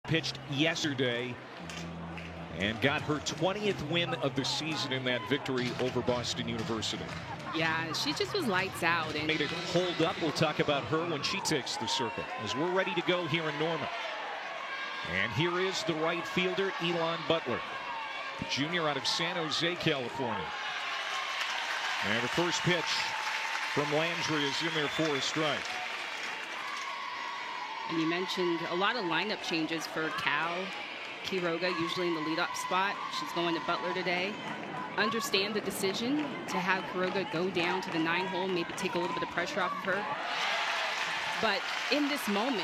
Pitched yesterday and got her 20th win of the season in that victory over Boston University. Yeah, she just was lights out and made it hold up. We'll talk about her when she takes the circle as we're ready to go here in Norman. And here is the right fielder, Elon Butler, junior out of San Jose, California. And the first pitch from Landry is in there for a strike. And you mentioned a lot of lineup changes for Cal. Quiroga usually in the leadoff spot. She's going to Butler today. Understand the decision to have Quiroga go down to the 9-hole, maybe take a little bit of pressure off of her. But in this moment,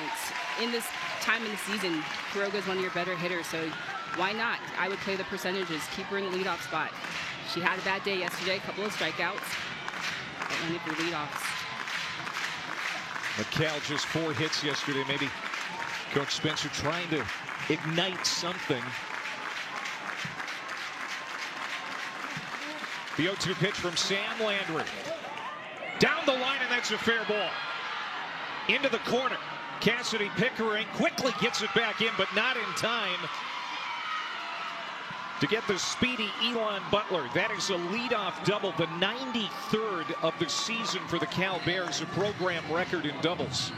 in this time in the season, Quiroga is one of your better hitters, so why not? I would play the percentages, keep her in the leadoff spot. She had a bad day yesterday, a couple of strikeouts, but only for leadoffs. McCall just 4 hits yesterday. Maybe Coach Spencer trying to ignite something. The 0-2 pitch from Sam Landry. Down the line, and that's a fair ball. Into the corner. Cassidy Pickering quickly gets it back in, but not in time to get the speedy Elon Butler. That is a leadoff double, the 93rd of the season for the Cal Bears, a program record in doubles.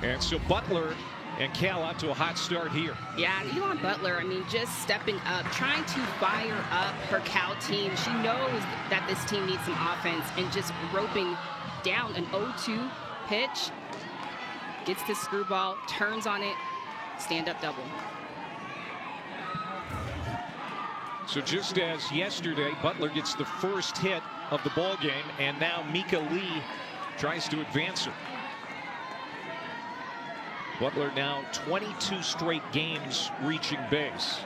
And so Butler and Cal out to a hot start here. Yeah, Elon Butler, I mean, just stepping up, trying to fire up her Cal team. She knows that this team needs some offense, and just roping down an 0-2 pitch. Gets the screwball, turns on it, stand-up double. So just as yesterday, Butler gets the first hit of the ball game, and now Mika Lee tries to advance her. Butler now 22 straight games reaching base.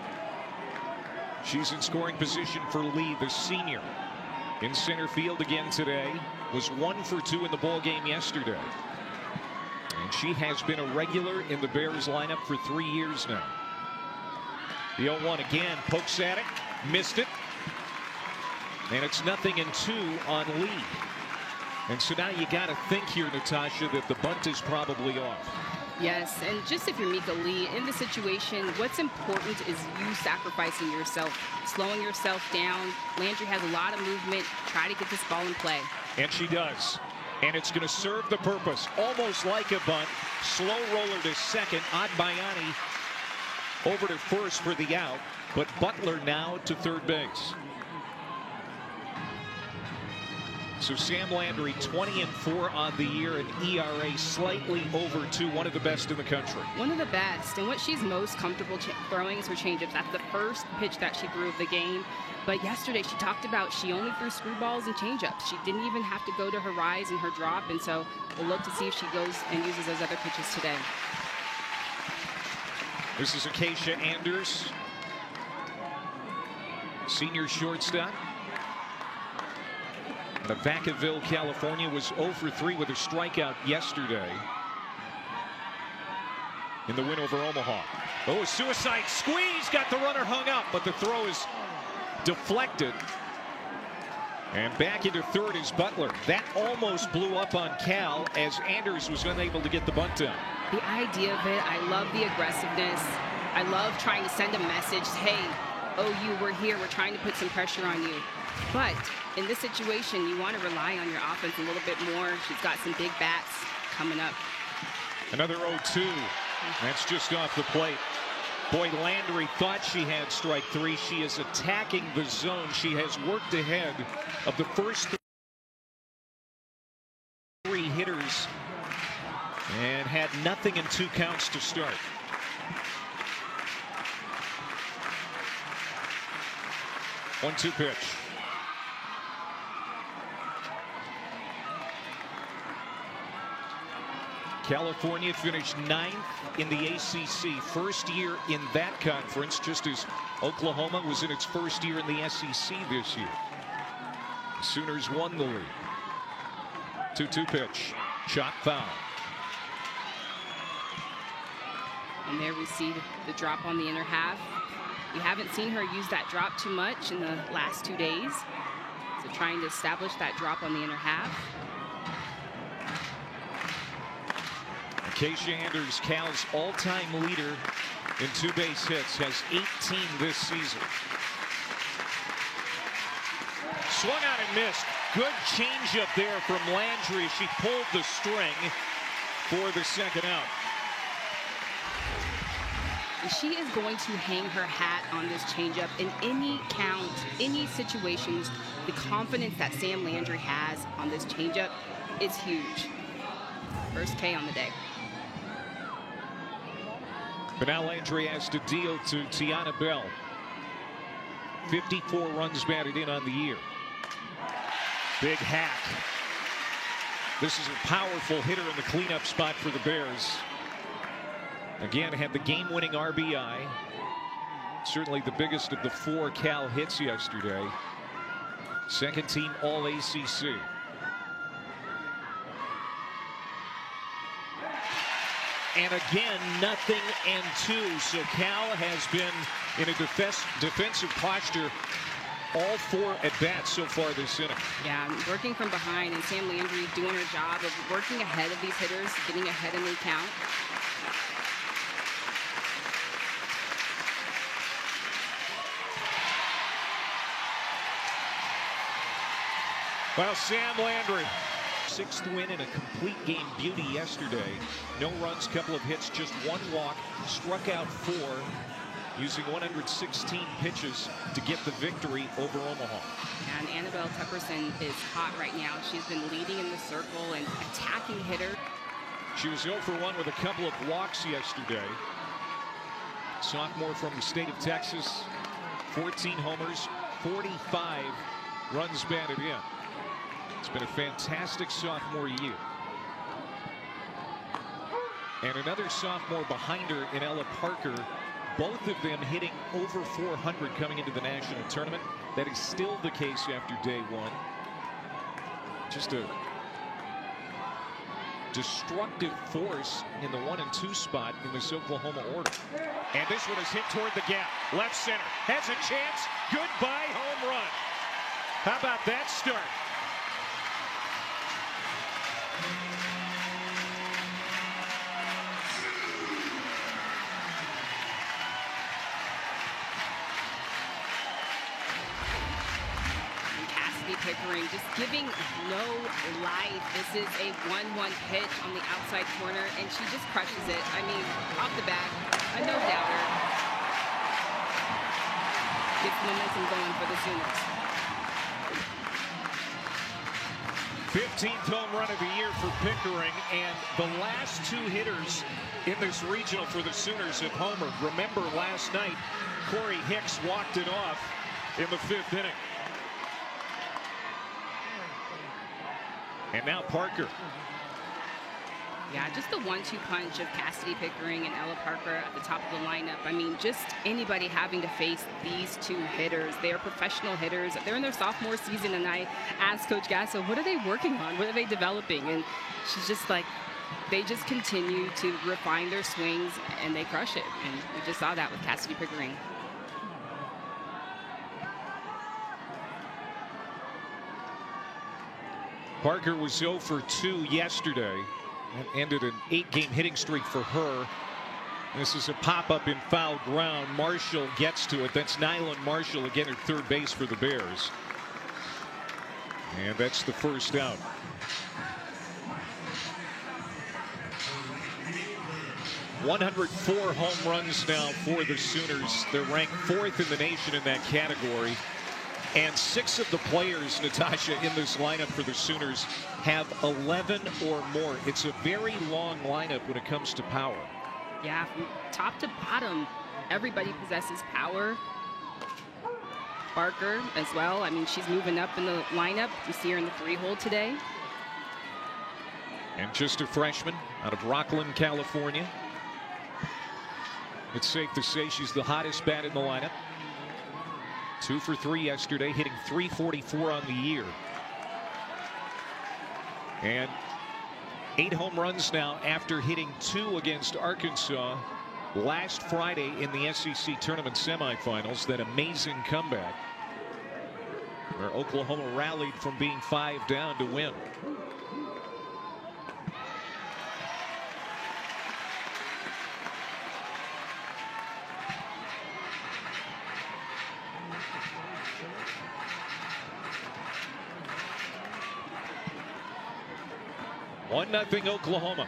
She's in scoring position for Lee, the senior. In center field again today. Was 1 for 2 in the ball game yesterday. And she has been a regular in the Bears lineup for 3 years now. The 0-1 again, pokes at it, missed it. And it's 0-2 on Lee. And so now you got to think here, Natasha, that the bunt is probably off. Yes, and just if you're Mika Lee, in this situation, what's important is you sacrificing yourself, slowing yourself down. Landry has a lot of movement. Try to get this ball in play. And she does. And it's going to serve the purpose, almost like a bunt. Slow roller to second. Adbayani over to first for the out, but Butler now to third base. So Sam Landry 20-4 on the year, an ERA slightly over 2, one of the best in the country. One of the best, and what she's most comfortable throwing is her changeups. That's the first pitch that she threw of the game. But yesterday she talked about she only threw screwballs and changeups. She didn't even have to go to her rise and her drop, and so we'll look to see if she goes and uses those other pitches today. This is Acacia Anders, senior shortstop. The Vacaville, California, was 0 for 3 with a strikeout yesterday in the win over Omaha. Oh, a suicide squeeze, got the runner hung up, but the throw is deflected. And back into third is Butler. That almost blew up on Cal as Anders was unable to get the bunt down. The idea of it, I love the aggressiveness. I love trying to send a message, hey, OU, we're here, we're trying to put some pressure on you. But in this situation, you want to rely on your offense a little bit more. She's got some big bats coming up. Another 0-2. That's just off the plate. Boy, Landry thought she had strike 3. She is attacking the zone. She has worked ahead of the first 3 hitters and had nothing in 2 counts to start. One-two pitch. California finished 9th in the ACC, first year in that conference, just as Oklahoma was in its first year in the SEC this year. Sooners won the league. 2-2 pitch, shot foul. And there we see the drop on the inner half. You haven't seen her use that drop too much in the last 2 days. So trying to establish that drop on the inner half. Acacia Anders, Cal's all-time leader in 2 base hits, has 18 this season. Swung out and missed. Good changeup there from Landry. She pulled the string for the second out. She is going to hang her hat on this changeup in any count, any situations. The confidence that Sam Landry has on this changeup is huge. First K on the day. But now Landry has to deal to Tiana Bell. 54 runs batted in on the year. Big hack. This is a powerful hitter in the cleanup spot for the Bears. Again, had the game-winning RBI. Certainly the biggest of the 4 Cal hits yesterday. Second team All-ACC. And again, 0-2. So Cal has been in a defensive posture all 4 at-bats so far this inning. Yeah, working from behind, and Sam Landry doing her job of working ahead of these hitters, getting ahead in the count. Well, Sam Landry, 6th win in a complete game beauty yesterday. No runs, couple of hits, just 1 walk, struck out 4, using 116 pitches to get the victory over Omaha. And Annabelle Tupperson is hot right now. She's been leading in the circle and attacking hitter. She was 0 for 1 with a couple of walks yesterday. Sophomore from the state of Texas, 14 homers, 45 runs batted in. It's been a fantastic sophomore year. And another sophomore behind her in Ella Parker, both of them hitting over 400 coming into the national tournament. That is still the case after day 1. Just a destructive force in the 1 and 2 spot in this Oklahoma order. And this one is hit toward the gap. Left center. Has a chance. Goodbye home run. How about that start? Pickering just giving no life. This is a 1-1 pitch on the outside corner, and she just crushes it. I mean, off the bat, a no-doubter. Gets momentum going for the Sooners. 15th home run of the year for Pickering, and the last 2 hitters in this regional for the Sooners have homered. Remember last night, Corey Hicks walked it off in the 5th inning. And now Parker. Yeah, just the 1-2 punch of Cassidy Pickering and Ella Parker at the top of the lineup. I mean, just anybody having to face these 2 hitters. They're professional hitters. They're in their sophomore season, and I asked Coach Gasso, what are they working on? What are they developing? And she's just like, they just continue to refine their swings, and they crush it. And we just saw that with Cassidy Pickering. Parker was 0 for 2 yesterday and ended an 8-game hitting streak for her. This is a pop-up in foul ground. Marshall gets to it. That's Nyland Marshall again at third base for the Bears. And that's the first out. #104 home runs now for the Sooners. They're ranked 4th in the nation in that category. And 6 of the players, Natasha, in this lineup for the Sooners have 11 or more. It's a very long lineup when it comes to power. Yeah, from top to bottom, everybody possesses power. Barker as well. I mean, she's moving up in the lineup. You see her in the 3-hole today. And just a freshman out of Rockland, California. It's safe to say she's the hottest bat in the lineup. 2 for 3 yesterday, hitting .344 on the year. And 8 home runs now after hitting 2 against Arkansas last Friday in the SEC tournament semifinals. That amazing comeback where Oklahoma rallied from being 5 down to win. 1-0 Oklahoma.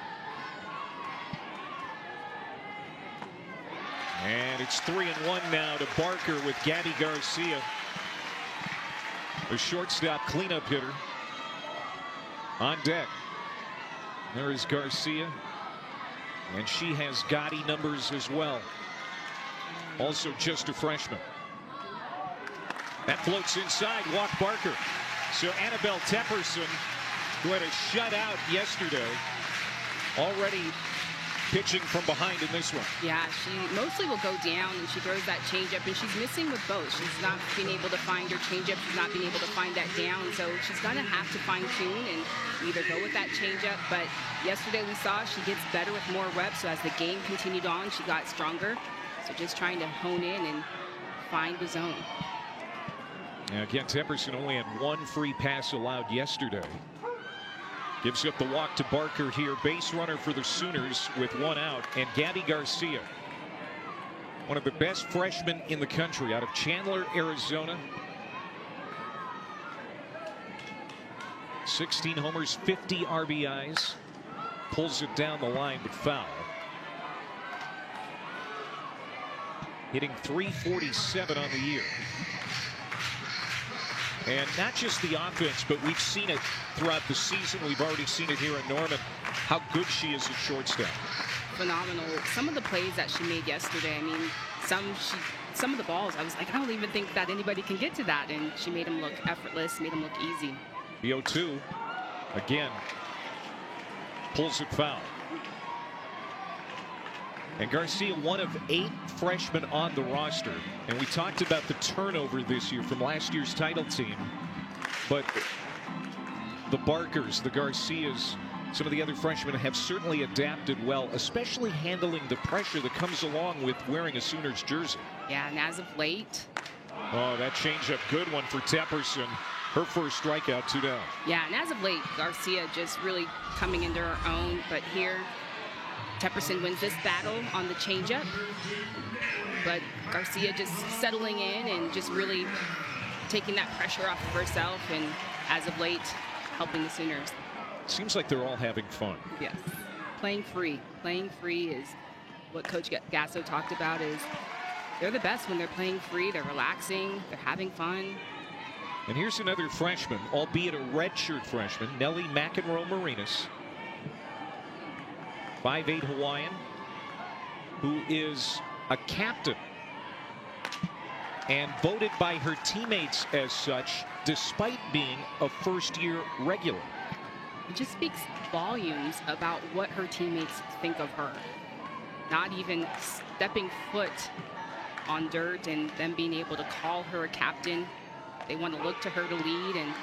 And it's 3-1 now to Barker with Gabby Garcia, the shortstop cleanup hitter, on deck. There is Garcia, and she has gaudy numbers as well. Also just a freshman. That floats inside. Walk Barker. So Annabelle Tepperson, who had a shutout yesterday, already pitching from behind in this one. Yeah, she mostly will go down and she throws that changeup, and she's missing with both. She's not being able to find her changeup. She's not being able to find that down. So she's going to have to fine tune and either go with that changeup. But yesterday we saw she gets better with more reps. So as the game continued on, she got stronger. So just trying to hone in and find the zone. Now again, Tepperson only had one free pass allowed yesterday. Gives up the walk to Barker here. Base runner for the Sooners with 1 out. And Gabby Garcia, one of the best freshmen in the country, out of Chandler, Arizona. 16 homers, 50 RBIs. Pulls it down the line, but foul. Hitting .347 on the year. And not just the offense, but we've seen it throughout the season. We've already seen it here in Norman, how good she is at shortstop. Phenomenal. Some of the plays that she made yesterday, I mean, some of the balls, I was like, I don't even think that anybody can get to that. And she made them look effortless, made them look easy. The 0-2, again, pulls it foul. And Garcia, one of 8 freshmen on the roster. And we talked about the turnover this year from last year's title team. But the Barkers, the Garcias, some of the other freshmen have certainly adapted well, especially handling the pressure that comes along with wearing a Sooners jersey. Yeah, and as of late. Oh, that changeup, good one for Tepperson. Her first strikeout, 2 down. Yeah, and as of late, Garcia just really coming into her own. But here, Tepperson wins this battle on the changeup, but Garcia just settling in and just really taking that pressure off of herself, and as of late, helping the Sooners. Seems like they're all having fun. Yes, playing free. Playing free is what Coach Gasso talked about. Is they're the best when they're playing free. They're relaxing. They're having fun. And here's another freshman, albeit a redshirt freshman, Nellie McEnroe-Marinas. 5'8" Hawaiian, who is a captain and voted by her teammates as such, despite being a first-year regular. It just speaks volumes about what her teammates think of her. Not even stepping foot on dirt and them being able to call her a captain. They want to look to her to lead, and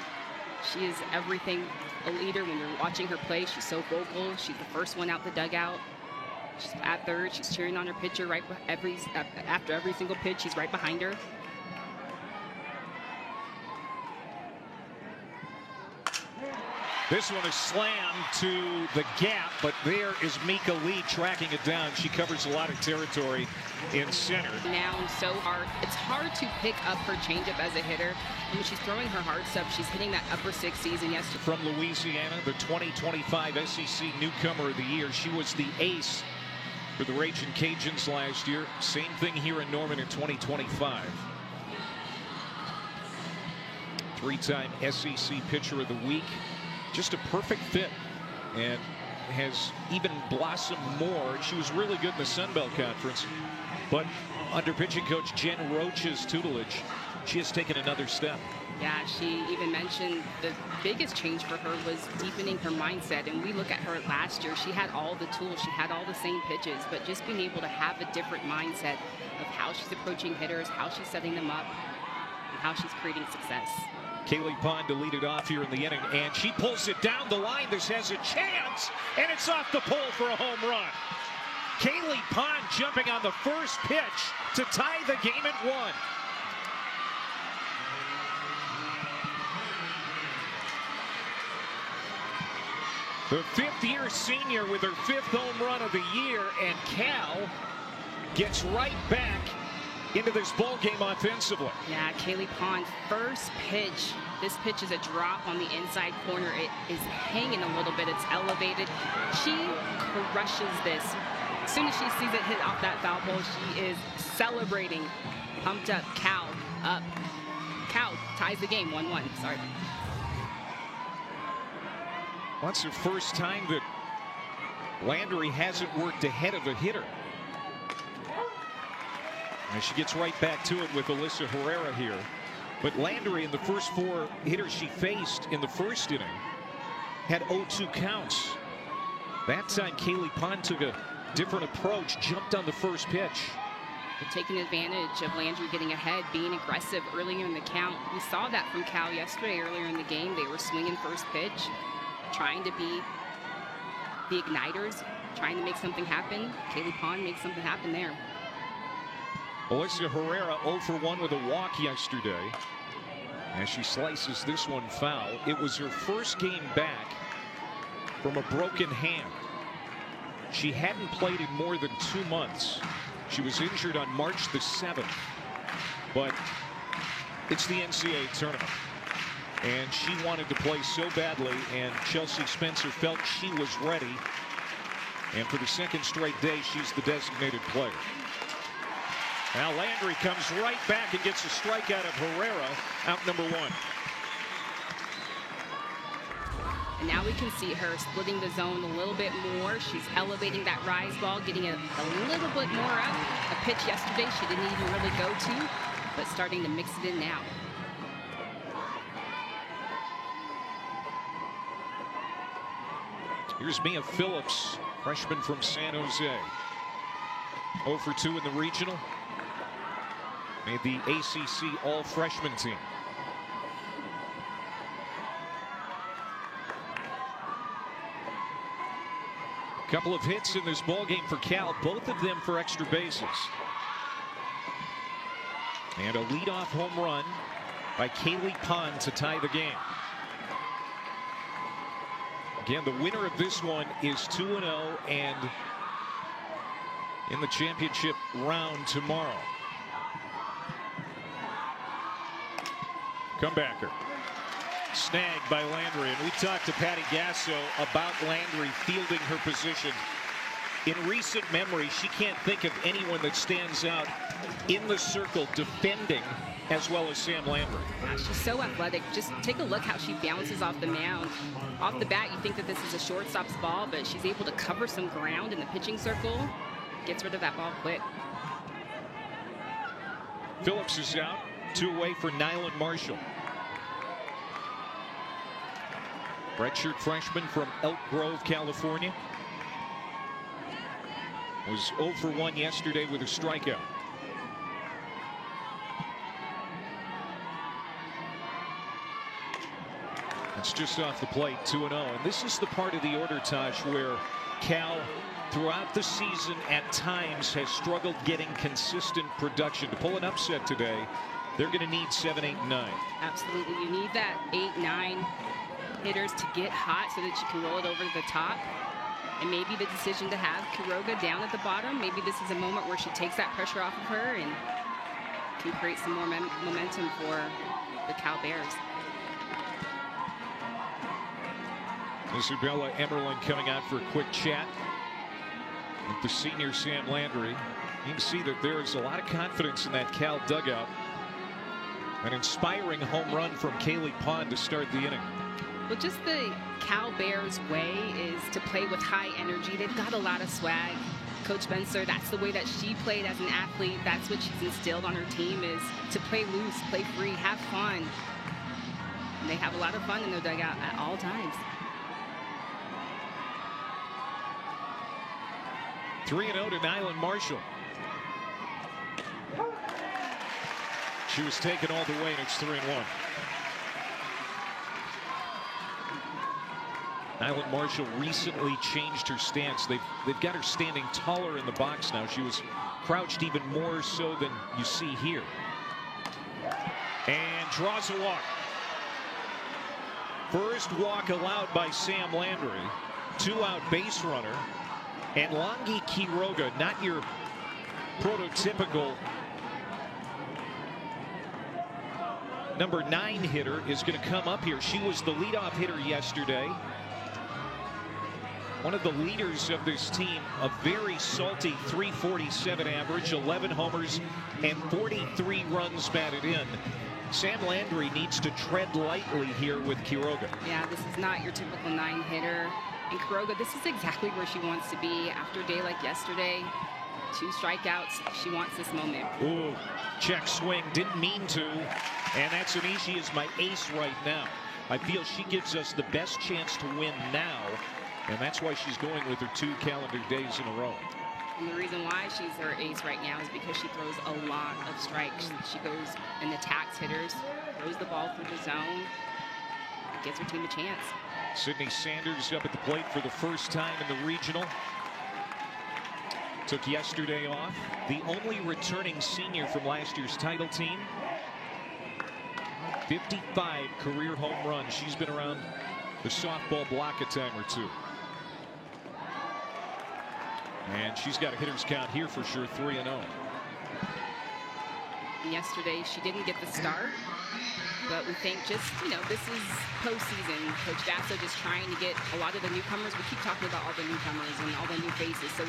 she is everything a leader. When you're watching her play, she's so vocal. She's the first one out the dugout. She's at third. She's cheering on her pitcher after every single pitch. She's right behind her. This one is slammed to the gap, but there is Mika Lee tracking it down. She covers a lot of territory in center. Now so hard. It's hard to pick up her changeup as a hitter. I mean, she's throwing her hard stuff. She's hitting that upper 6 season yesterday. From Louisiana, the 2025 SEC Newcomer of the Year. She was the ace for the Ragin' Cajuns last year. Same thing here in Norman in 2025. 3-time SEC Pitcher of the Week. Just a perfect fit, and has even blossomed more. She was really good in the Sun Belt Conference, but under pitching coach Jen Roach's tutelage, she has taken another step. Yeah, she even mentioned the biggest change for her was deepening her mindset. And we look at her last year, she had all the tools, she had all the same pitches, but just being able to have a different mindset of how she's approaching hitters, how she's setting them up, and how she's creating success. Kaylee Pond to lead it off here in the inning, and she pulls it down the line. This has a chance, and it's off the pole for a home run. Kaylee Pond jumping on the first pitch to tie the game at 1. The 5th-year senior with her 5th home run of the year, and Cal gets right back into this ball game offensively. Yeah, Kaylee Pond, first pitch. This pitch is a drop on the inside corner. It is hanging a little bit. It's elevated. She crushes this. As soon as she sees it hit off that foul pole, she is celebrating. Pumped up. Cal up. Cal ties the game 1-1. Sorry. That's the first time that Landry hasn't worked ahead of a hitter. And she gets right back to it with Alyssa Herrera here. But Landry, in the first 4 hitters she faced in the first inning, had 0-2 counts. That time, Kaylee Pond took a different approach, jumped on the first pitch. Taking advantage of Landry getting ahead, being aggressive earlier in the count. We saw that from Cal yesterday earlier in the game. They were swinging first pitch, trying to be the igniters, trying to make something happen. Kaylee Pond makes something happen there. Alyssa Herrera 0 for 1 with a walk yesterday as she slices this one foul. It was her first game back from a broken hand. She hadn't played in more than 2 months. She was injured on March the 7th, but it's the NCAA tournament. And she wanted to play so badly, and Chelsea Spencer felt she was ready. And for the second straight day, she's the designated player. Now Landry comes right back and gets a strikeout of Herrera, out number 1. And now we can see her splitting the zone a little bit more. She's elevating that rise ball, getting it a little bit more up. A pitch yesterday she didn't even really go to, but starting to mix it in now. Here's Mia Phillips, freshman from San Jose. 0 for 2 in the regional. Made the ACC all-freshman team. A couple of hits in this ball game for Cal, both of them for extra bases. And a leadoff home run by Kaylee Pond to tie the game. Again, the winner of this one is 2-0 and in the championship round tomorrow. Comebacker. Snagged by Landry. And we talked to Patty Gasso about Landry fielding her position. In recent memory, she can't think of anyone that stands out in the circle defending as well as Sam Landry. Yeah, she's so athletic. Just take a look how she bounces off the mound. Off the bat, you think that this is a shortstop's ball, but she's able to cover some ground in the pitching circle. Gets rid of that ball quick. Phillips is out. 2 away for Nyland Marshall. Redshirt freshman from Elk Grove, California. Was 0 for 1 yesterday with a strikeout. It's just off the plate, 2-0. And this is the part of the order, Taj, where Cal, throughout the season, at times has struggled getting consistent production. To pull an upset today, they're going to need 7, 8, and 9. Absolutely. You need that 8, 9 hitters to get hot so that you can roll it over to the top. And maybe the decision to have Quiroga down at the bottom, maybe this is a moment where she takes that pressure off of her and can create some more momentum for the Cal Bears. Isabella Emerlin coming out for a quick chat with the senior Sam Landry. You can see that there is a lot of confidence in that Cal dugout. An inspiring home run from Kaylee Pond to start the inning. Well, just the Cal Bears way is to play with high energy. They've got a lot of swag. Coach Spencer, that's the way that she played as an athlete. That's what she's instilled on her team, is to play loose, play free, have fun. And they have a lot of fun in their dugout at all times. 3-0 to Nyland Marshall. She was taken all the way, and it's 3-1. Nyland Marshall recently changed her stance. They've got her standing taller in the box now. She was crouched even more so than you see here. And draws a walk. First walk allowed by Sam Landry. 2-out base runner. And Longi Quiroga, not your prototypical number 9 hitter, is going to come up here. She was the leadoff hitter yesterday. One of the leaders of this team, a very salty .347 average, 11 homers, and 43 runs batted in. Sam Landry needs to tread lightly here with Quiroga. Yeah, this is not your typical 9 hitter. And Quiroga, this is exactly where she wants to be after a day like yesterday. 2 strikeouts. She wants this moment. Ooh, check swing. Didn't mean to. And Atsumishi is my ace right now. I feel she gives us the best chance to win now. And that's why she's going with her 2 calendar days in a row. And the reason why she's her ace right now is because she throws a lot of strikes. She goes and attacks hitters, throws the ball through the zone, gives her team a chance. Sydney Sanders up at the plate for the first time in the regional. Took yesterday off. The only returning senior from last year's title team. 55 career home runs. She's been around the softball block a time or 2. And she's got a hitter's count here for sure, 3-0. Yesterday, she didn't get the start, but we think just, this is postseason. Coach Gasso just trying to get a lot of the newcomers. We keep talking about all the newcomers and all the new faces. So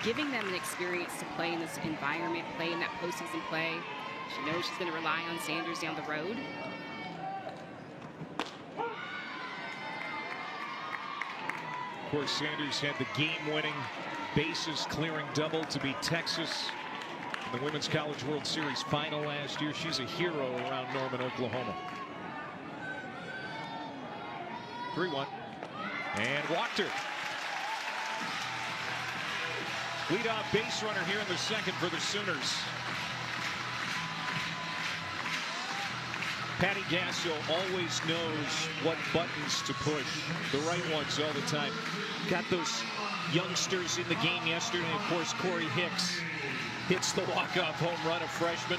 giving them an experience to play in this environment, play in that postseason play. She knows she's going to rely on Sanders down the road. Of course, Sanders had the game-winning bases clearing double to beat Texas in the Women's College World Series final last year. She's a hero around Norman, Oklahoma. 3-1 and walked her. Leadoff base runner here in the second for the Sooners. Patty Gasso always knows what buttons to push, the right ones all the time. Got those youngsters in the game yesterday. Of course, Corey Hicks hits the walk-off home run, a freshman.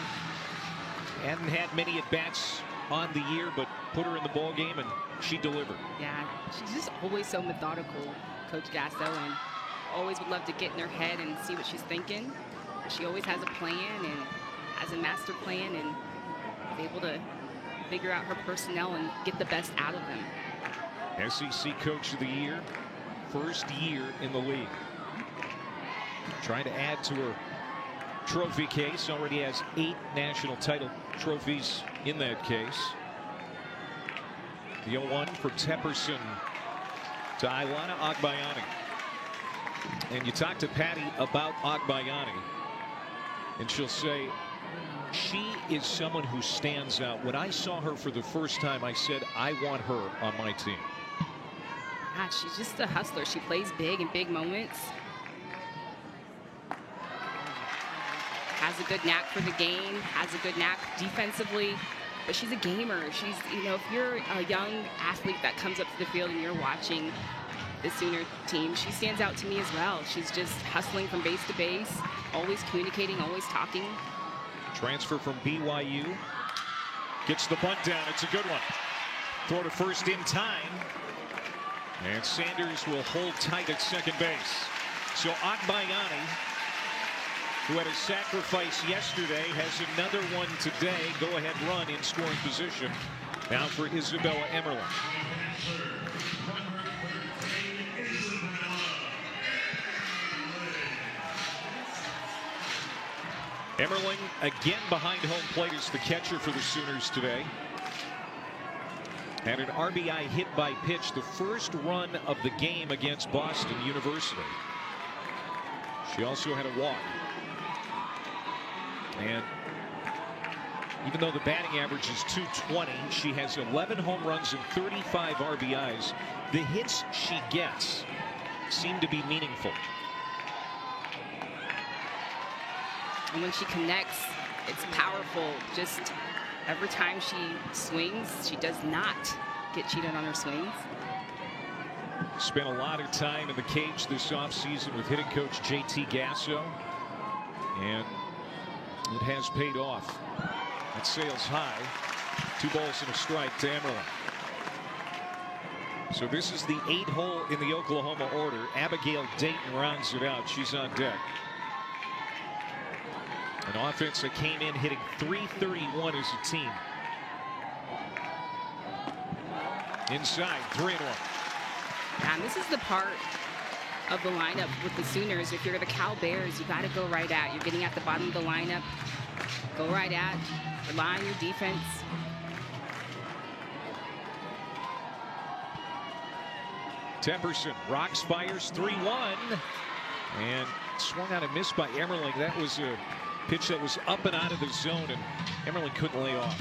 Hadn't had many at-bats on the year, but put her in the ball game and she delivered. Yeah, she's just always so methodical, Coach Gasso, and always would love to get in her head and see what she's thinking. She always has a plan and has a master plan and is able to figure out her personnel and get the best out of them. SEC Coach of the Year, first year in the league. Trying to add to her trophy case. Already has 8 national title trophies in that case. The 0-1 from Tepperson to Ailana Agbayani. And you talk to Patty about Agbayani, and she'll say she is someone who stands out. When I saw her for the first time, I said, I want her on my team. God, she's just a hustler. She plays big in big moments. Has a good knack for the game, has a good knack defensively, but she's a gamer. She's, if you're a young athlete that comes up to the field and you're watching the Sooner team, she stands out to me as well. She's just hustling from base to base, always communicating, always talking. Transfer from BYU. Gets the bunt down. It's a good one. Throw to first in time. And Sanders will hold tight at second base. So Agbayani, who had a sacrifice yesterday, has another one today. Go-ahead run in scoring position. Now for Isabella Emmerling. Emmerling again behind home plate as the catcher for the Sooners today. Had an RBI hit by pitch, the first run of the game against Boston University. She also had a walk. And even though the batting average is .220, she has 11 home runs and 35 RBIs. The hits she gets seem to be meaningful. And when she connects, it's powerful. Just every time she swings, she does not get cheated on her swings. Spent a lot of time in the cage this offseason with hitting coach JT Gasso, and it has paid off. That sails high. 2 balls and a strike to Emmerling. So this is the 8th hole in the Oklahoma order. Abigail Dayton rounds it out. She's on deck. An offense that came in hitting .331 as a team. Inside, 3-1. And this is the part of the lineup with the Sooners. If you're the Cal Bears, you got to go right at. You're getting at the bottom of the lineup. Go right at. Rely on your defense. Tepperson rocks, fires 3-1, and swung out and missed by Emmerling. That was a pitch that was up and out of the zone, and Emmerling couldn't lay off.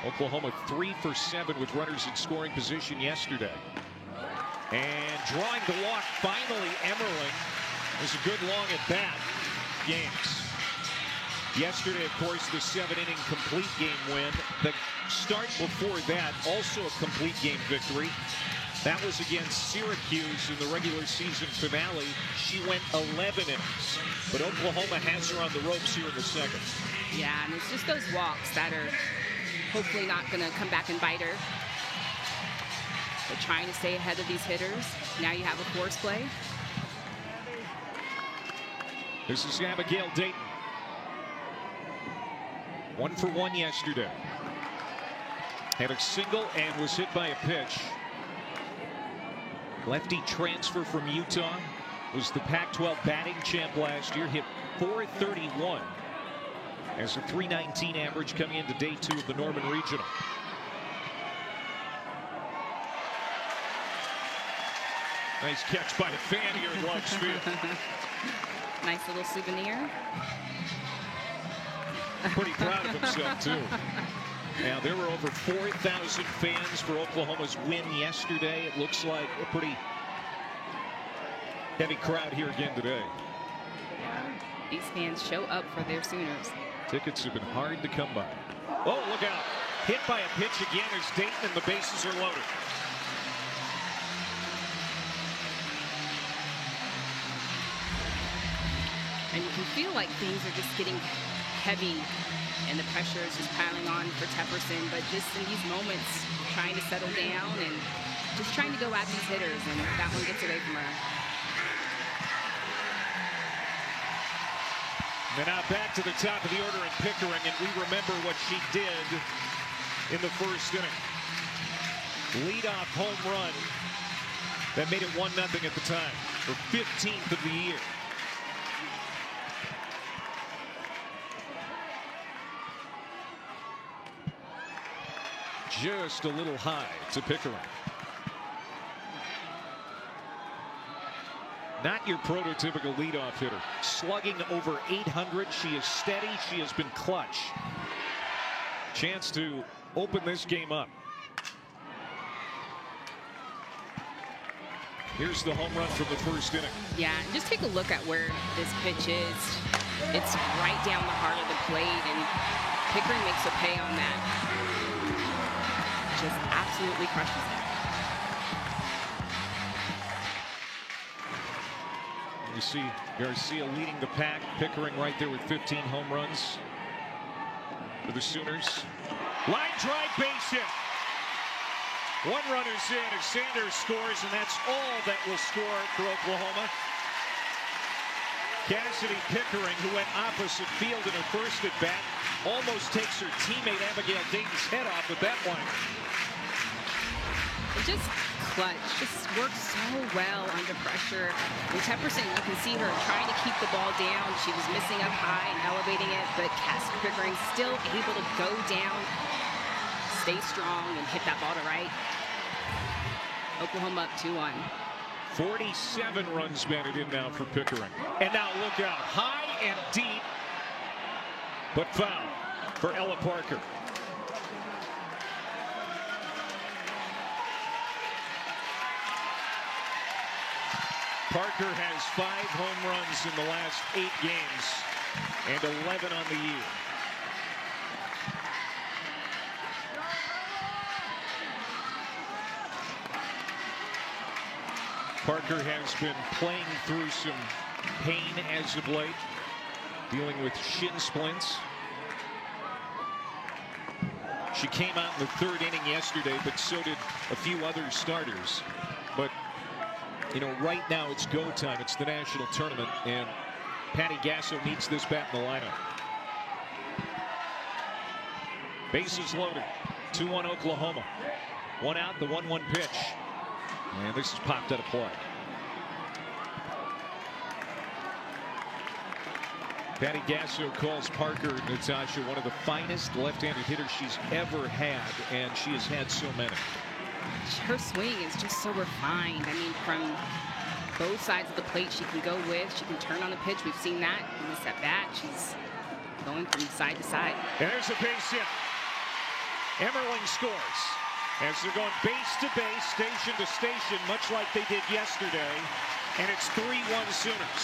Oklahoma 3 for 7 with runners in scoring position yesterday. And drawing the walk, finally Emmerling. Was a good long at bat. Games. Yesterday, of course, the 7-inning complete game win. The start before that, also a complete game victory. That was against Syracuse in the regular season finale. She went 11 innings. But Oklahoma has her on the ropes here in the second. Yeah, and it's just those walks that are hopefully not going to come back and bite her. They're trying to stay ahead of these hitters. Now you have a force play. This is Abigail Dayton. 1 for 1 yesterday. Had a single and was hit by a pitch. Lefty transfer from Utah. Was the Pac-12 batting champ last year. Hit .431 as a .319 average coming into day 2 of the Norman Regional. Nice catch by the fan here in Lux Field. Nice little souvenir. Pretty proud of himself, too. Now, there were over 4,000 fans for Oklahoma's win yesterday. It looks like a pretty heavy crowd here again today. Yeah, these fans show up for their Sooners. Tickets have been hard to come by. Oh, look out. Hit by a pitch again as Dayton and the bases are loaded. And you can feel like things are just getting heavy and the pressure is just piling on for Tepperson, but just in these moments trying to settle down and just trying to go at these hitters, and that one gets away from her. And now back to the top of the order in Pickering, and we remember what she did in the first inning. Leadoff home run that made it 1-0 at the time, her 15th of the year. Just a little high to Pickering. Not your prototypical leadoff hitter. Slugging over 800. She is steady. She has been clutch. Chance to open this game up. Here's the home run from the first inning. Yeah, just take a look at where this pitch is. It's right down the heart of the plate, and Pickering makes a pay on that. Just absolutely crushes it. You see Garcia leading the pack. Pickering right there with 15 home runs for the Sooners. Line drive, base hit. 1 runner's in as Sanders scores, and that's all that will score for Oklahoma. Cassidy Pickering, who went opposite field in her first at bat, almost takes her teammate Abigail Dayton's head off with that one. It just clutch, just works so well under pressure. And Tepperson, you can see her trying to keep the ball down. She was missing up high and elevating it, but Cassidy Pickering still able to go down, stay strong, and hit that ball to right. Oklahoma up 2-1. 47 runs batted in now for Pickering. And now look out, high and deep, but foul for Ella Parker. Parker has 5 home runs in the last 8 games and 11 on the year. Parker has been playing through some pain as of late, dealing with shin splints. She came out in the 3rd inning yesterday, but so did a few other starters. But you know, right now it's go time. It's the national tournament, and Patty Gasso needs this bat in the lineup. Bases loaded. 2-1 Oklahoma. One out, the 1-1 pitch. And this is popped out of play. Patty Gasso calls Parker Natasha one of the finest left-handed hitters she's ever had, and she has had so many. Her swing is just so refined. I mean, from both sides of the plate she can go with. She can turn on the pitch. We've seen that in this at-bat. She's going from side to side. And there's a base hit. Emmerling scores as they're going base to base, station to station, much like they did yesterday. And it's 3-1 Sooners.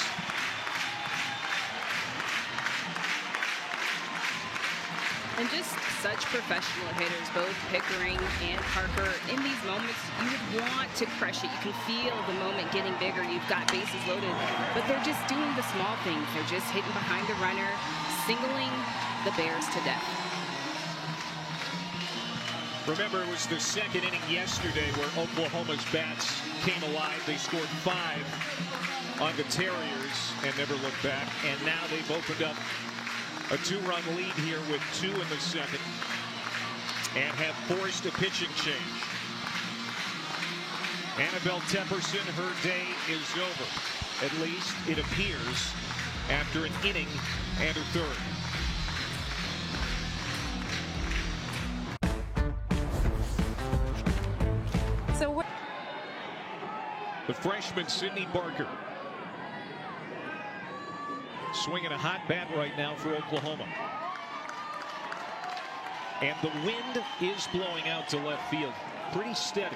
And just such professional hitters, both Pickering and Parker. In these moments, you would want to crush it. You can feel the moment getting bigger. You've got bases loaded, but they're just doing the small things. They're just hitting behind the runner, singling the Bears to death. Remember, it was the second inning yesterday where Oklahoma's bats came alive. They scored 5 on the Terriers and never looked back. And now they've opened up a 2-run lead here with 2 in the second and have forced a pitching change. Annabelle Tepperson, her day is over. At least it appears after an inning and a third. So The freshman Sydney Barker swinging a hot bat right now for Oklahoma. And the wind is blowing out to left field. Pretty steady.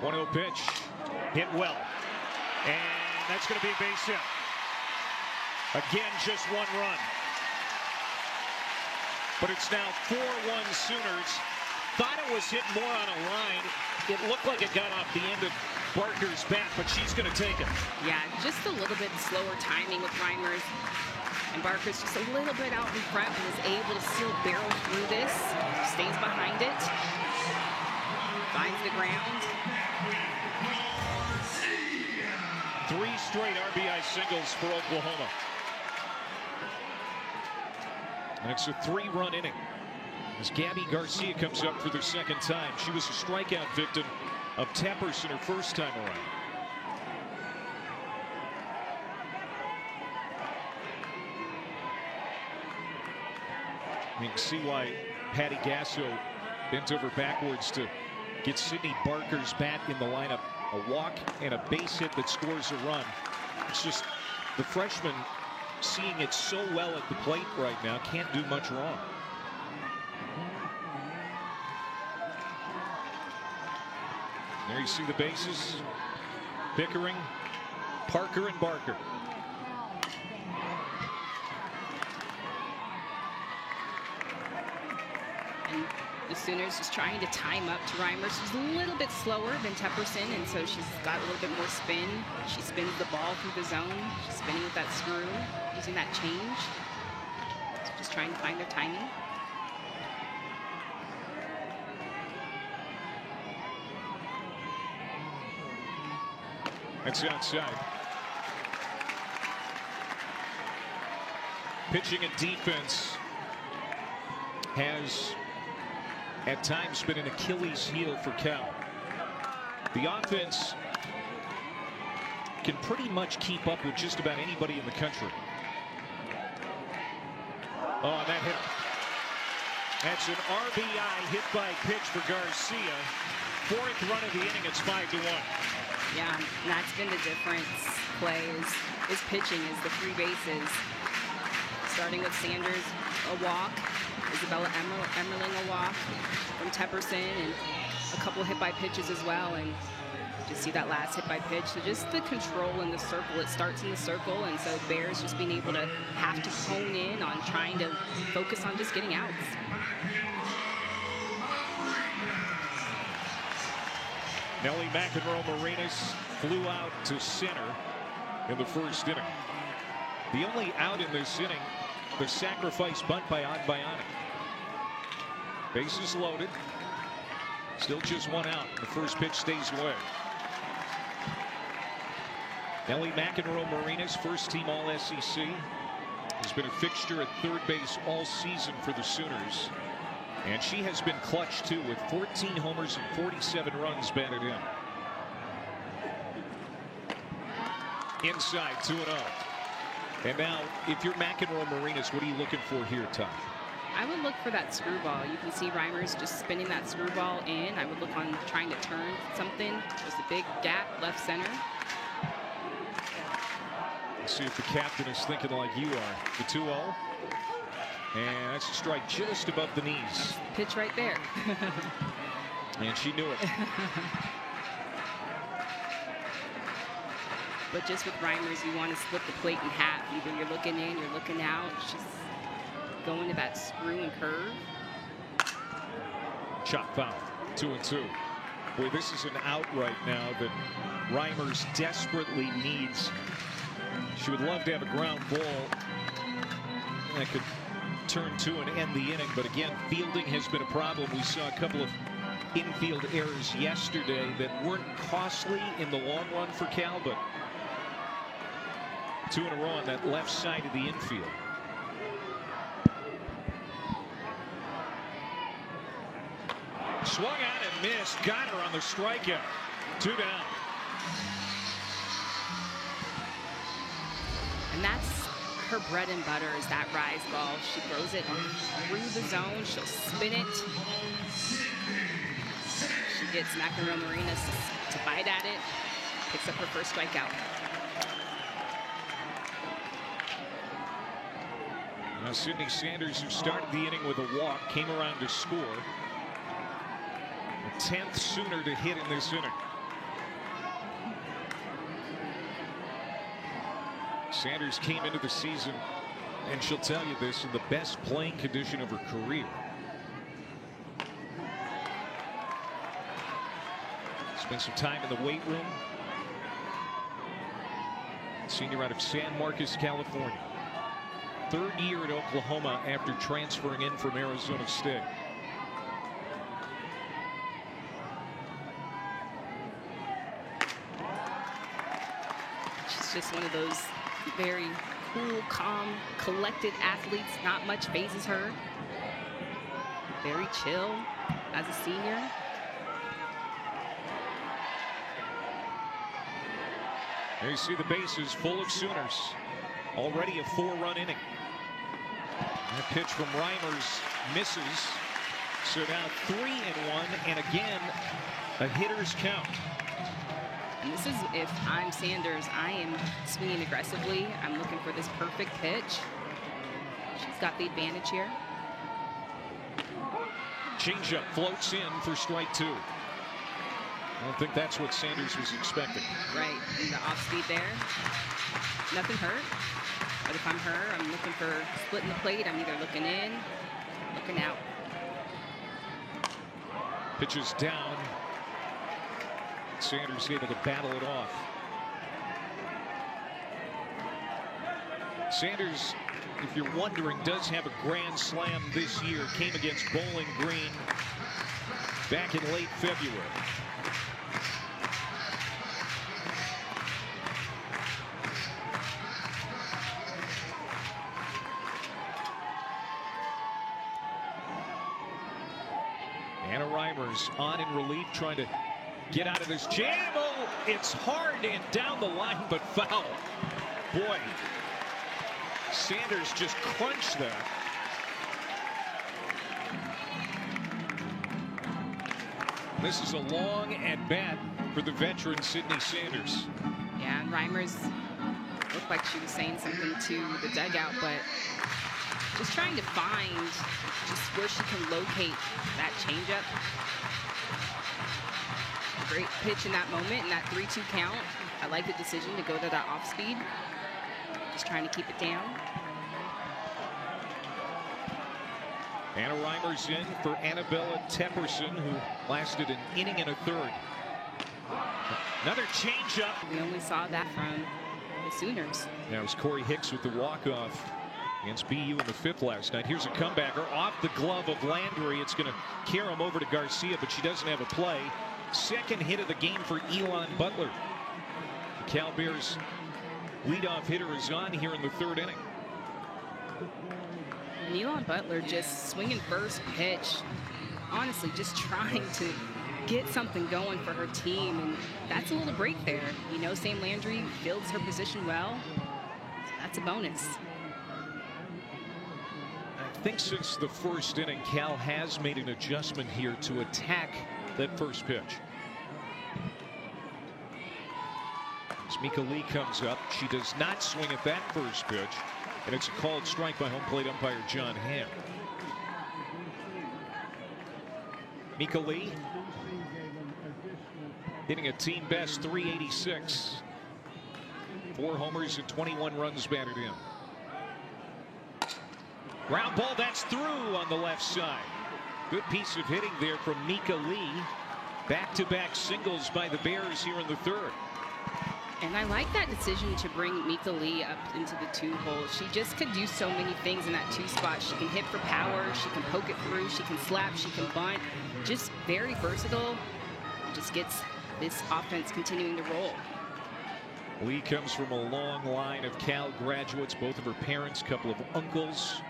One-0 pitch. Hit well. And that's going to be a base hit. Again, just 1 run. But it's now 4-1 Sooners. Thought it was hit more on a line. It looked like it got off the end of Barker's bat, but she's going to take it. yeah, just a little bit slower timing with Reimers. And Barker's just a little bit out in front and is able to still barrel through this. Stays behind it. Finds the ground. 3 straight RBI singles for Oklahoma. And it's a 3-run inning as Gabby Garcia comes up for the second time. She was a strikeout victim of Tepperson her first time around. You can see why Patty Gasso bent over backwards to get Sydney Barker's bat in the lineup. A walk and a base hit that scores a run. It's just the freshman seeing it so well at the plate right now, can't do much wrong. There you see the bases. Pickering, Parker, and Barker. And the Sooners just trying to time up to Reimers. She's a little bit slower than Tepperson, and so she's got a little bit more spin. She spins the ball through the zone. She's spinning with that screw, using that change. So just trying to find their timing. That's outside. Pitching and defense has at times been an Achilles heel for Cal. The offense can pretty much keep up with just about anybody in the country. Oh, and that hit. That's an RBI hit by pitch for Garcia. 4th run of the inning. It's 5-1. Yeah, and that's been the difference. Clay is pitching, is the 3 bases. Starting with Sanders, a walk. Isabella Emmerling, a walk from Tepperson, and a couple hit by pitches as well. And just see that last hit by pitch. So just the control in the circle. It starts in the circle, and so Bears just being able to have to hone in on trying to focus on just getting outs. Nellie McEnroe-Marinas flew out to center in the first inning. The only out in this inning, the sacrifice bunt by Agbayani. Bases loaded. Still just one out. The first pitch stays away. Ellie McEnroe-Marinas, first-team All-SEC. Has been a fixture at third base all season for the Sooners. And she has been clutch, too, with 14 homers and 47 runs batted in. Inside, 2-0. And now, if you're McEnroe-Marinas, what are you looking for here, Tom? I would look for that screwball. You can see Reimers just spinning that screwball in. I would look on trying to turn something. There's a big gap left center. Let's see if the captain is thinking like you are. The 2-0. And that's a strike just above the knees. Pitch right there. And she knew it. But just with Reimers, you want to split the plate in half. Either you're looking in, you're looking out. She's going to that screw and curve. Chop foul. 2-2. Boy, this is an out right now that Reimers desperately needs. She would love to have a ground ball that could turn to and end the inning. But again, fielding has been a problem. We saw a couple of infield errors yesterday that weren't costly in the long run for Cal, but 2 in a row on that left side of the infield. Swung out and missed. Got her on the strikeout. 2 down. And that's her bread and butter, is that rise ball. She throws it through the zone. She'll spin it. She gets McEnroe-Marinas to bite at it. Picks up her first strikeout. Now Sydney Sanders, who started the inning with a walk, came around to score. The 10th Sooner to hit in this inning. Sanders came into the season, and she'll tell you this, in the best playing condition of her career. Spent some time in the weight room. Senior out of San Marcos, California. 3rd year at Oklahoma after transferring in from Arizona State. She's just one of those very cool, calm, collected athletes. Not much phases her. Very chill as a senior. There you see the bases full of Sooners. Already a 4-run inning. That pitch from Reimers misses. So now 3-1, and again a hitter's count. And this is, if I'm Sanders, I am swinging aggressively. I'm looking for this perfect pitch. She's got the advantage here. Changeup floats in for strike 2. I don't think that's what Sanders was expecting. Right, and the off speed there. Nothing hurt. But if I'm her, I'm looking for splitting the plate. I'm either looking in, looking out. Pitches down. Sanders able to battle it off. Sanders, if you're wondering, does have a grand slam this year. Came against Bowling Green back in late February. Anna Reimers on in relief, trying to get out of this jam. Oh, it's hard and down the line, but foul. Boy, Sanders just crunched that. This is a long at bat for the veteran Sydney Sanders. Yeah, and Reimers looked like she was saying something to the dugout, but just trying to find just where she can locate that changeup. Great pitch in that moment, in that 3-2 count. I like the decision to go to that off speed. Just trying to keep it down. Anna Reimers in for Annabella Tepperson, who lasted an inning and a third. Another changeup. We only saw that from the Sooners. That was Corey Hicks with the walk-off. against BU in the 5th last night. Here's a comebacker off the glove of Landry. It's going to carry him over to Garcia, but she doesn't have a play. Second hit of the game for Elon Butler. The Cal Bears leadoff hitter is on here in the 3rd inning. And Elon Butler just swinging first pitch. Honestly, just trying to get something going for her team, and that's a little break there. You know, Sam Landry fields her position well. So that's a bonus. I think since the 1st inning, Cal has made an adjustment here to attack that first pitch. As Mika Lee comes up, she does not swing at that first pitch, and it's a called strike by home plate umpire John Hamm. Mika Lee hitting a team best .386. 4 homers and 21 runs batted in. Ground ball, that's through on the left side. Good piece of hitting there from Mika Lee. Back-to-back singles by the Bears here in the 3rd. And I like that decision to bring Mika Lee up into the 2 hole. She just could do so many things in that 2 spot. She can hit for power, she can poke it through, she can slap, she can bunt. Just very versatile. Just gets this offense continuing to roll. Lee comes from a long line of Cal graduates. Both of her parents, a couple of uncles,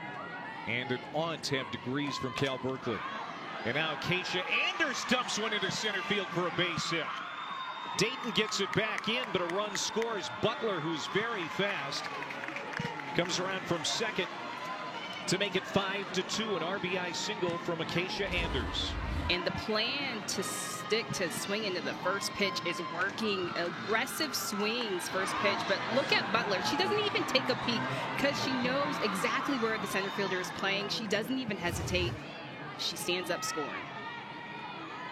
and an aunt have degrees from Cal Berkeley. And now Keisha Anders dumps one into center field for a base hit. Dayton gets it back in, but a run scores. Butler, who's very fast, comes around from second to make it 5-2. An RBI single from Acacia Anders. And the plan to stick to swing into the first pitch is working. Aggressive swings first pitch, but look at Butler. She doesn't even take a peek because she knows exactly where the center fielder is playing. She doesn't even hesitate. She stands up scoring.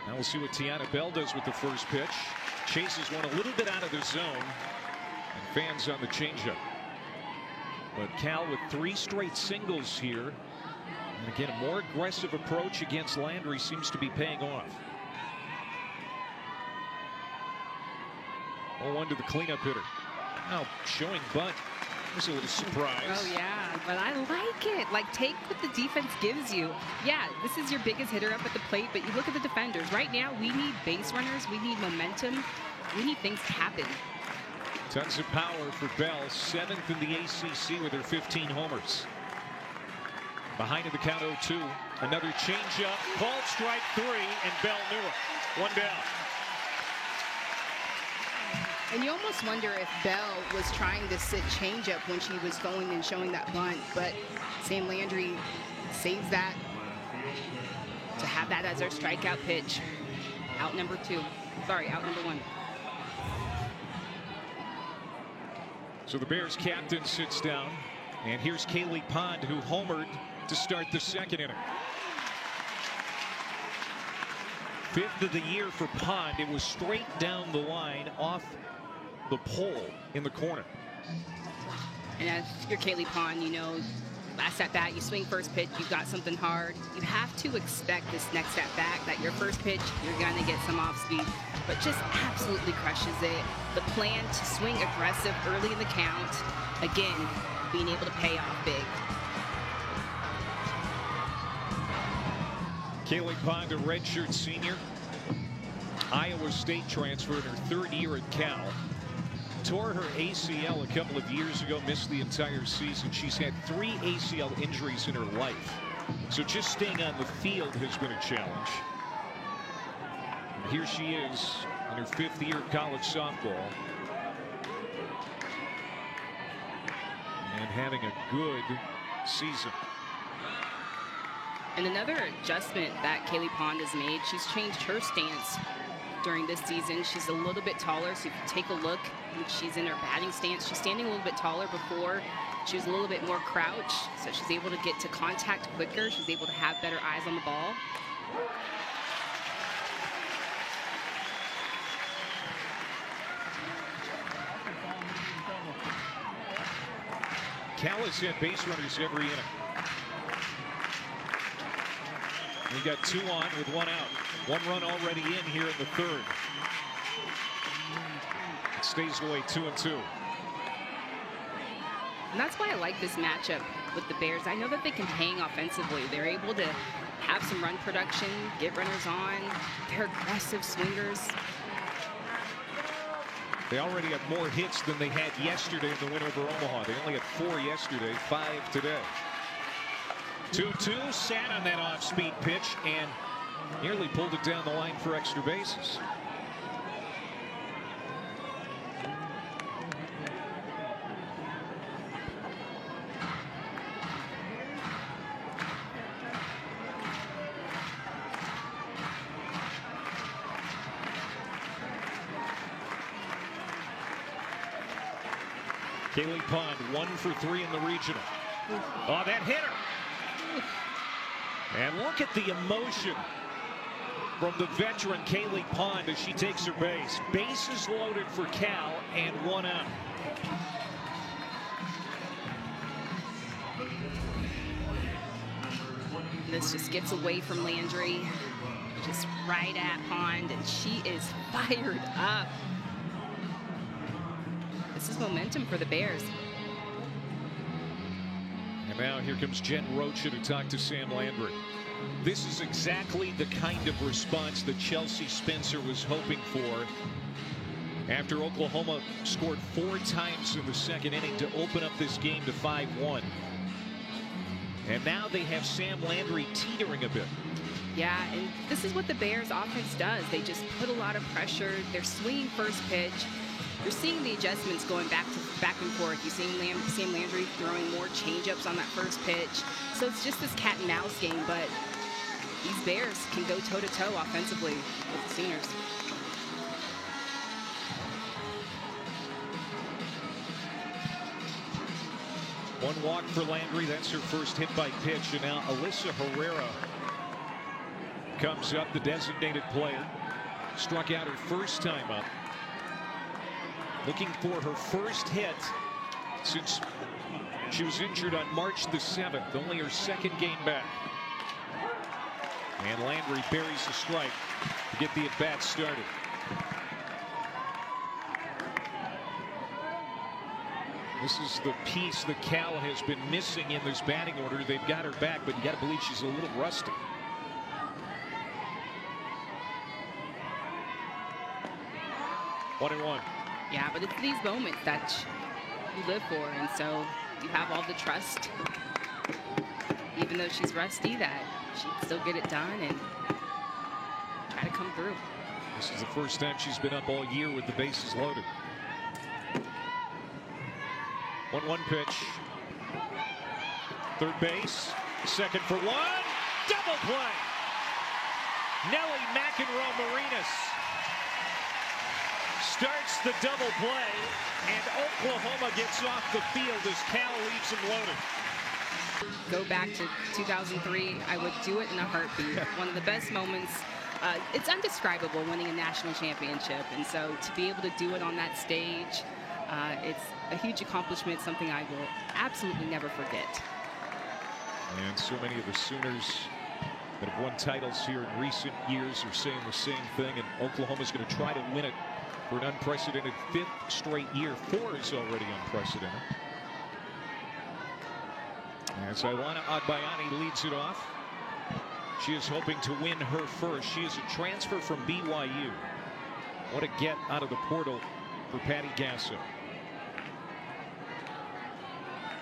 Now we'll see what Tiana Bell does with the first pitch. Chases one a little bit out of the zone, and fans on the changeup. But Cal with 3 straight singles here. And again, a more aggressive approach against Landry seems to be paying off. 0-1 to the cleanup hitter. Now showing bunt. Was a little surprise. Oh yeah, but I like it. Like, take what the defense gives you. Yeah, this is your biggest hitter up at the plate, but you look at the defenders. Right now, we need base runners. We need momentum. We need things to happen. Tons of power for Bell. 7th in the ACC with her 15 homers. Behind in the count 0-2. Another changeup. Called strike 3, and Bell knew it. 1 down. And you almost wonder if Bell was trying to sit changeup when she was going and showing that bunt, but Sam Landry saves that to have that as our strikeout pitch. Out number 2. Sorry, out number 1. So the Bears captain sits down, and here's Kaylee Pond, who homered to start the 2nd inning. 5th of the year for Pond. It was straight down the line off the pole in the corner. And as you're Kaylee Pond, you know, last at bat, you swing first pitch, you've got something hard. You have to expect this next at bat that your first pitch, you're going to get some off speed, but just absolutely crushes it. The plan to swing aggressive early in the count, again, being able to pay off big. Kaylee Pond, a redshirt senior, Iowa State transfer in her 3rd year at Cal. Tore her ACL a couple of years ago, missed the entire season. She's had 3 ACL injuries in her life. So just staying on the field has been a challenge. And here she is in her 5th year of college softball. And having a good season. And another adjustment that Kaylee Pond has made, she's changed her stance during this season. She's a little bit taller, so if you take a look, when she's in her batting stance, she's standing a little bit taller. Before, she was a little bit more crouched, so she's able to get to contact quicker. She's able to have better eyes on the ball. Cal has had base runners every inning. We got 2 on with 1 out. 1 run already in here in the 3rd. It stays away 2-2. And that's why I like this matchup with the Bears. I know that they can hang offensively. They're able to have some run production, get runners on. They're aggressive swingers. They already have more hits than they had yesterday in the win over Omaha. They only had 4 yesterday, 5 today. 2-2, sat on that off-speed pitch and nearly pulled it down the line for extra bases. Kaylee Pond 1 for 3 in the regional. Oh, that hit her. And look at the emotion from the veteran Kaylee Pond as she takes her base. Bases loaded for Cal and 1 out. This just gets away from Landry, just right at Pond, and she is fired up. This is momentum for the Bears. And now here comes Jen Rocha to talk to Sam Landry. This is exactly the kind of response that Chelsea Spencer was hoping for after Oklahoma scored 4 times in the second inning to open up this game to 5-1. And now they have Sam Landry teetering a bit. Yeah, and this is what the Bears offense does. They just put a lot of pressure. They're swinging first pitch. You're seeing the adjustments going back and forth. You're seeing Sam Landry throwing more changeups on that first pitch. So it's just this cat and mouse game, but these Bears can go toe-to-toe offensively with the Sooners. One walk for Landry. That's her first hit by pitch. And now Alyssa Herrera comes up, the designated player. Struck out her first time up. Looking for her first hit since she was injured on March the 7th. Only her second game back. And Landry buries the strike to get the at-bat started. This is the piece that Cal has been missing in this batting order. They've got her back, but you got to believe she's a little rusty. One and one. Yeah, but it's these moments that you live for, and so you have all the trust, even though she's rusty, that she can still get it done and try to come through. This is the first time she's been up all year with the bases loaded. 1-1 pitch. Third base, second for 1. Double play. Nellie McEnroe-Marinas starts the double play, and Oklahoma gets off the field as Cal leaves them loaded. Go back to 2003, I would do it in a heartbeat. One of the best moments. It's undescribable winning a national championship, and so to be able to do it on that stage, it's a huge accomplishment, something I will absolutely never forget. And so many of the Sooners that have won titles here in recent years are saying the same thing, and Oklahoma's going to try to win it for an unprecedented 5th straight year. 4 is already unprecedented. As Ilana Agbayani leads it off. She is hoping to win her first. She is a transfer from BYU. What a get out of the portal for Patty Gasso.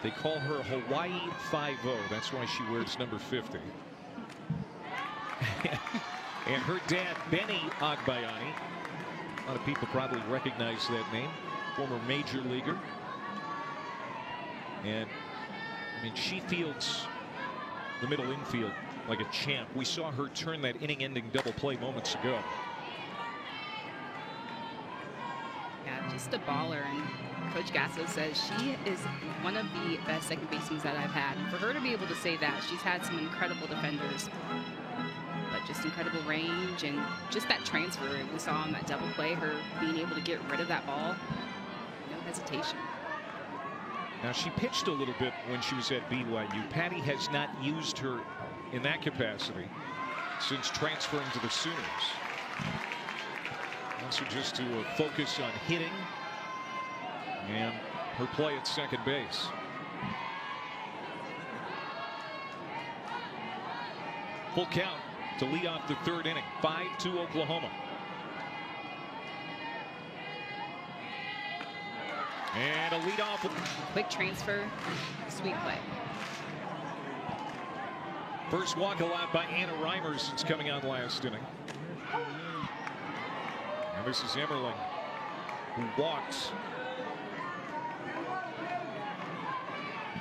They call her Hawaii 5-0. That's why she wears number 50. And her dad, Benny Agbayani. A lot of people probably recognize that name. Former major leaguer. And I mean, she fields the middle infield like a champ. We saw her turn that inning-ending double play moments ago. Yeah, just a baller. And Coach Gasso says she is one of the best second basemen that I've had. And for her to be able to say that, she's had some incredible defenders, but just incredible range and just that transfer we saw on that double play, her being able to get rid of that ball, no hesitation. Now, she pitched a little bit when she was at BYU. Patty has not used her in that capacity since transferring to the Sooners. Wants her just to focus on hitting and her play at second base. Full count to lead off the third inning. 5-2 Oklahoma. And a leadoff. Quick transfer, sweet play. First walk allowed by Anna Reimer since coming on last inning. And this is Emmerling, who walked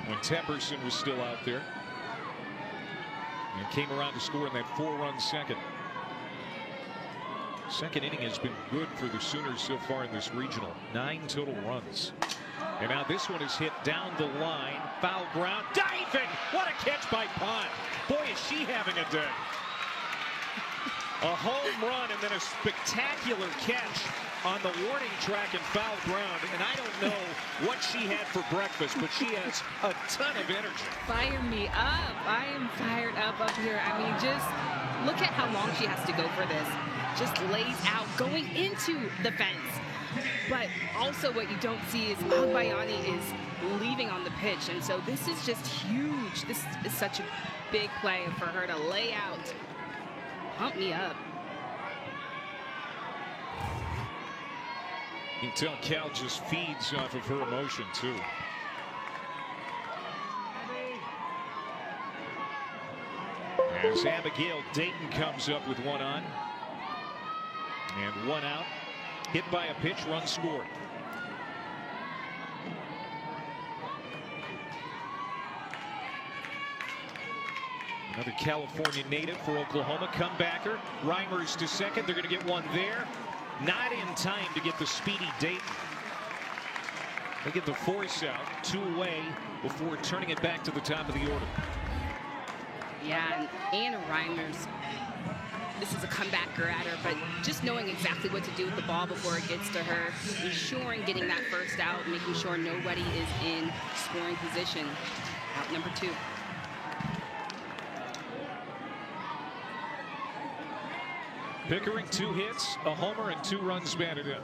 when Tepperson was still out there. And came around to score in that 4-run second. Second inning has been good for the Sooners so far in this regional. 9 total runs. And now this one is hit down the line. Foul ground. Diving! What a catch by Pond. Boy, is she having a day. A home run and then a spectacular catch on the warning track and foul ground. And I don't know what she had for breakfast, but she has a ton of energy. Fire me up. I am fired up here. I mean, just look at how long she has to go for this. Just lays out going into the fence. But also what you don't see is Agbayani is leaving on the pitch. And so this is just huge. This is such a big play for her to lay out. Pump me up. You can tell Cal just feeds off of her emotion, too. As Abigail Dayton comes up with one on. And one out. Hit by a pitch, run scored. Another California native for Oklahoma. Comebacker. Reimers to second. They're going to get one there. Not in time to get the speedy Dayton. They get the force out. 2 away before turning it back to the top of the order. Yeah, and Anna Reimers. This is a comebacker at her, but just knowing exactly what to do with the ball before it gets to her, ensuring getting that first out, making sure nobody is in scoring position. Out number 2. Pickering 2 hits, a homer, and 2 runs batted in.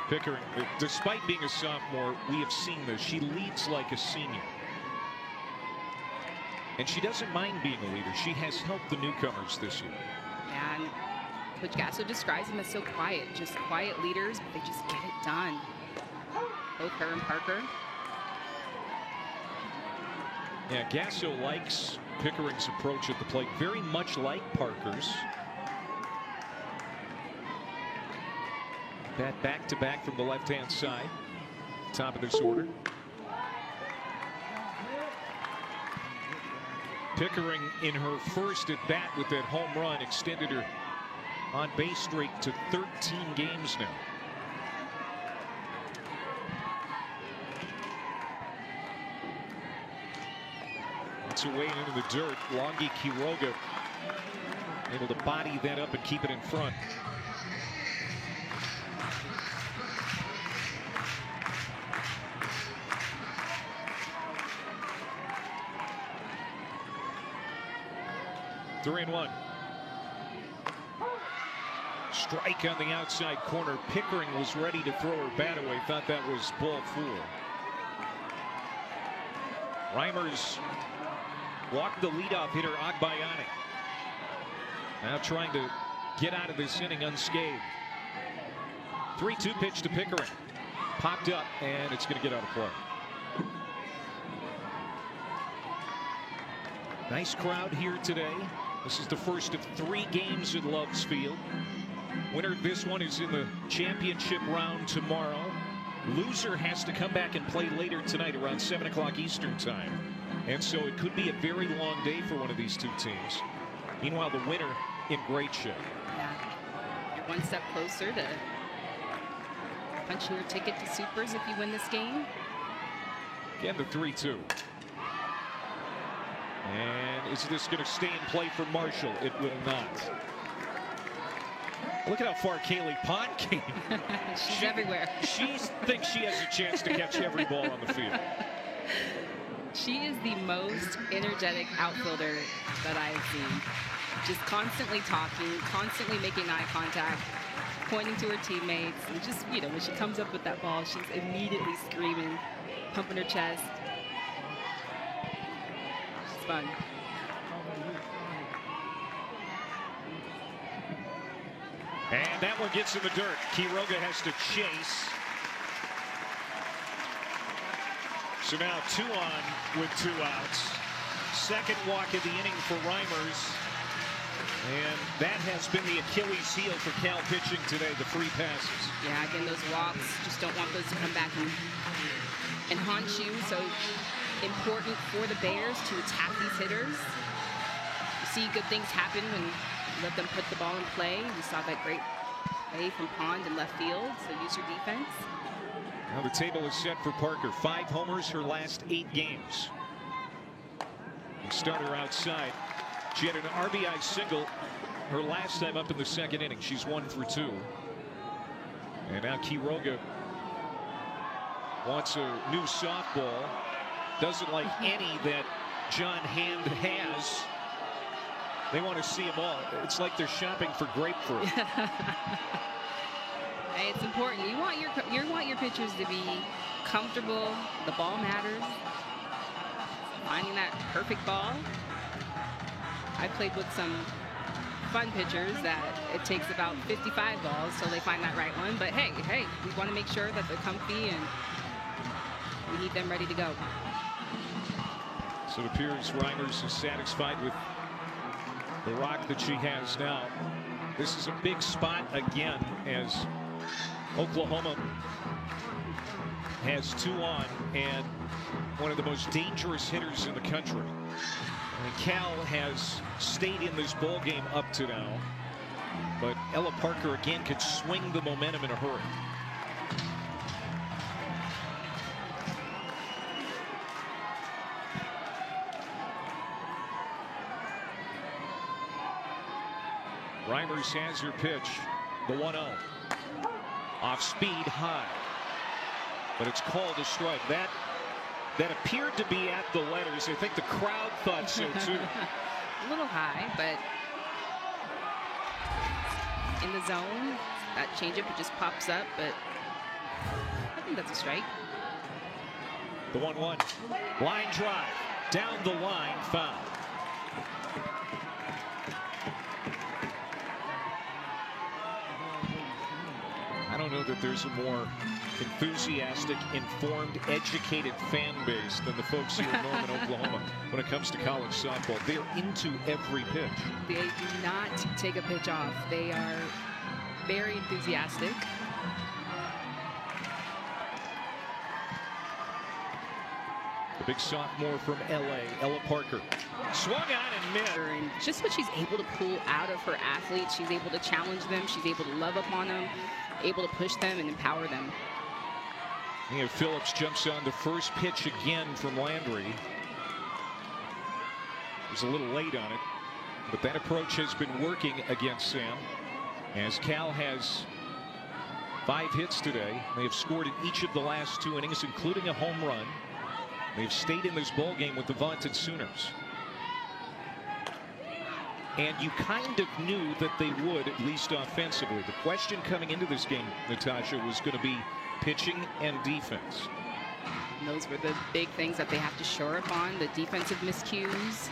Pickering, despite being a sophomore, we have seen this. She leads like a senior. And she doesn't mind being a leader. She has helped the newcomers this year. Yeah, and Coach Gasso describes them as so quiet, just quiet leaders, but they just get it done. Both her and Parker. Yeah, Gasso likes Pickering's approach at the plate, very much like Parker's. Bat back-to-back from the left-hand side. Top of this order. Pickering in her first at bat with that home run extended her on base streak to 13 games now. It's away and into the dirt. Longi Quiroga able to body that up and keep it in front. Three and 1. Strike on the outside corner. Pickering was ready to throw her bat away. Thought that was ball 4. Reimers walked the leadoff hitter Agbayani. Now trying to get out of this inning unscathed. 3-2 pitch to Pickering. Popped up, and it's going to get out of play. Nice crowd here today. This is the first of 3 games at Loves Field. Winner of this one is in the championship round tomorrow. Loser has to come back and play later tonight around 7 o'clock Eastern time. And so it could be a very long day for one of these 2 teams. Meanwhile, the winner in great shape. Yeah. You're one step closer to punching your ticket to Supers if you win this game. Again, the 3-2. And is this going to stay in play for Marshall? It will not. Look at how far Kaylee Pond came. She's everywhere. She thinks she has a chance to catch every ball on the field. She is the most energetic outfielder that I have seen. Just constantly talking, constantly making eye contact. pointing to her teammates. And just, you know, when she comes up with that ball, she's immediately screaming, pumping her chest. It's fun. And that one gets in the dirt. Quiroga has to chase. So now 2 on with 2 outs. Second walk of the inning for Reimers. And that has been the Achilles heel for Cal pitching today, the free passes. Yeah, again, those walks, just don't want those to come back and haunt you. So important for the Bears to attack these hitters. You see good things happen when you let them put the ball in play. We saw that great play from Pond in left field, so use your defense. Now the table is set for Parker. 5 homers her last 8 games. We start her outside. She had an RBI single her last time up in the second inning. She's 1 for 2. And now Quiroga wants a new softball. Doesn't like any that John Hand has. They want to see them all. It's like they're shopping for grapefruit. Hey, it's important. You want your pitchers to be comfortable. The ball matters. Finding that perfect ball. I played with some fun pitchers that it takes about 55 balls till they find that right one. But hey, we want to make sure that they're comfy and we need them ready to go. So it appears Reimers is satisfied with the rock that she has now. This is a big spot again as Oklahoma has 2 on and one of the most dangerous hitters in the country. And Cal has stayed in this ball game up to now, but Ella Parker again could swing the momentum in a hurry. Reimers has her pitch, the 1-0. Off speed high, but it's called a strike. That appeared to be at the letters. I think the crowd thought so too. A little high, but in the zone. That changeup, it just pops up, but I think that's a strike. The 1-1. Line drive. Down the line, foul. I don't know that there's a more enthusiastic, informed, educated fan base than the folks here in Norman, Oklahoma when it comes to college softball. They're into every pitch. They do not take a pitch off. They are very enthusiastic. The big sophomore from LA, Ella Parker. Swung on and missed. And just what she's able to pull out of her athletes, she's able to challenge them, she's able to love up on them, able to push them and empower them. Mia Phillips jumps on the first pitch again from Landry. Was a little late on it, but that approach has been working against Sam, as Cal has 5 hits today. They have scored in each of the last 2 innings, including a home run. They've stayed in this ball game with the vaunted Sooners. And you kind of knew that they would, at least offensively. The question coming into this game, Natasha, was going to be pitching and defense. And those were the big things that they have to shore up on. The defensive miscues,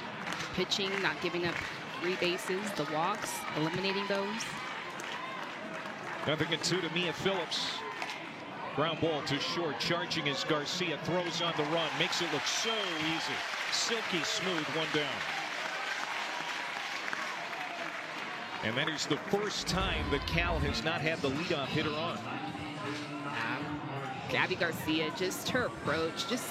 pitching, not giving up 3 bases, the walks, eliminating those. 0-2 to Mia Phillips. Ground ball to short. Charging as Garcia throws on the run. Makes it look so easy. Silky smooth, 1 down. And that is the first time that Cal has not had the leadoff hitter on. Gabby Garcia, just her approach, just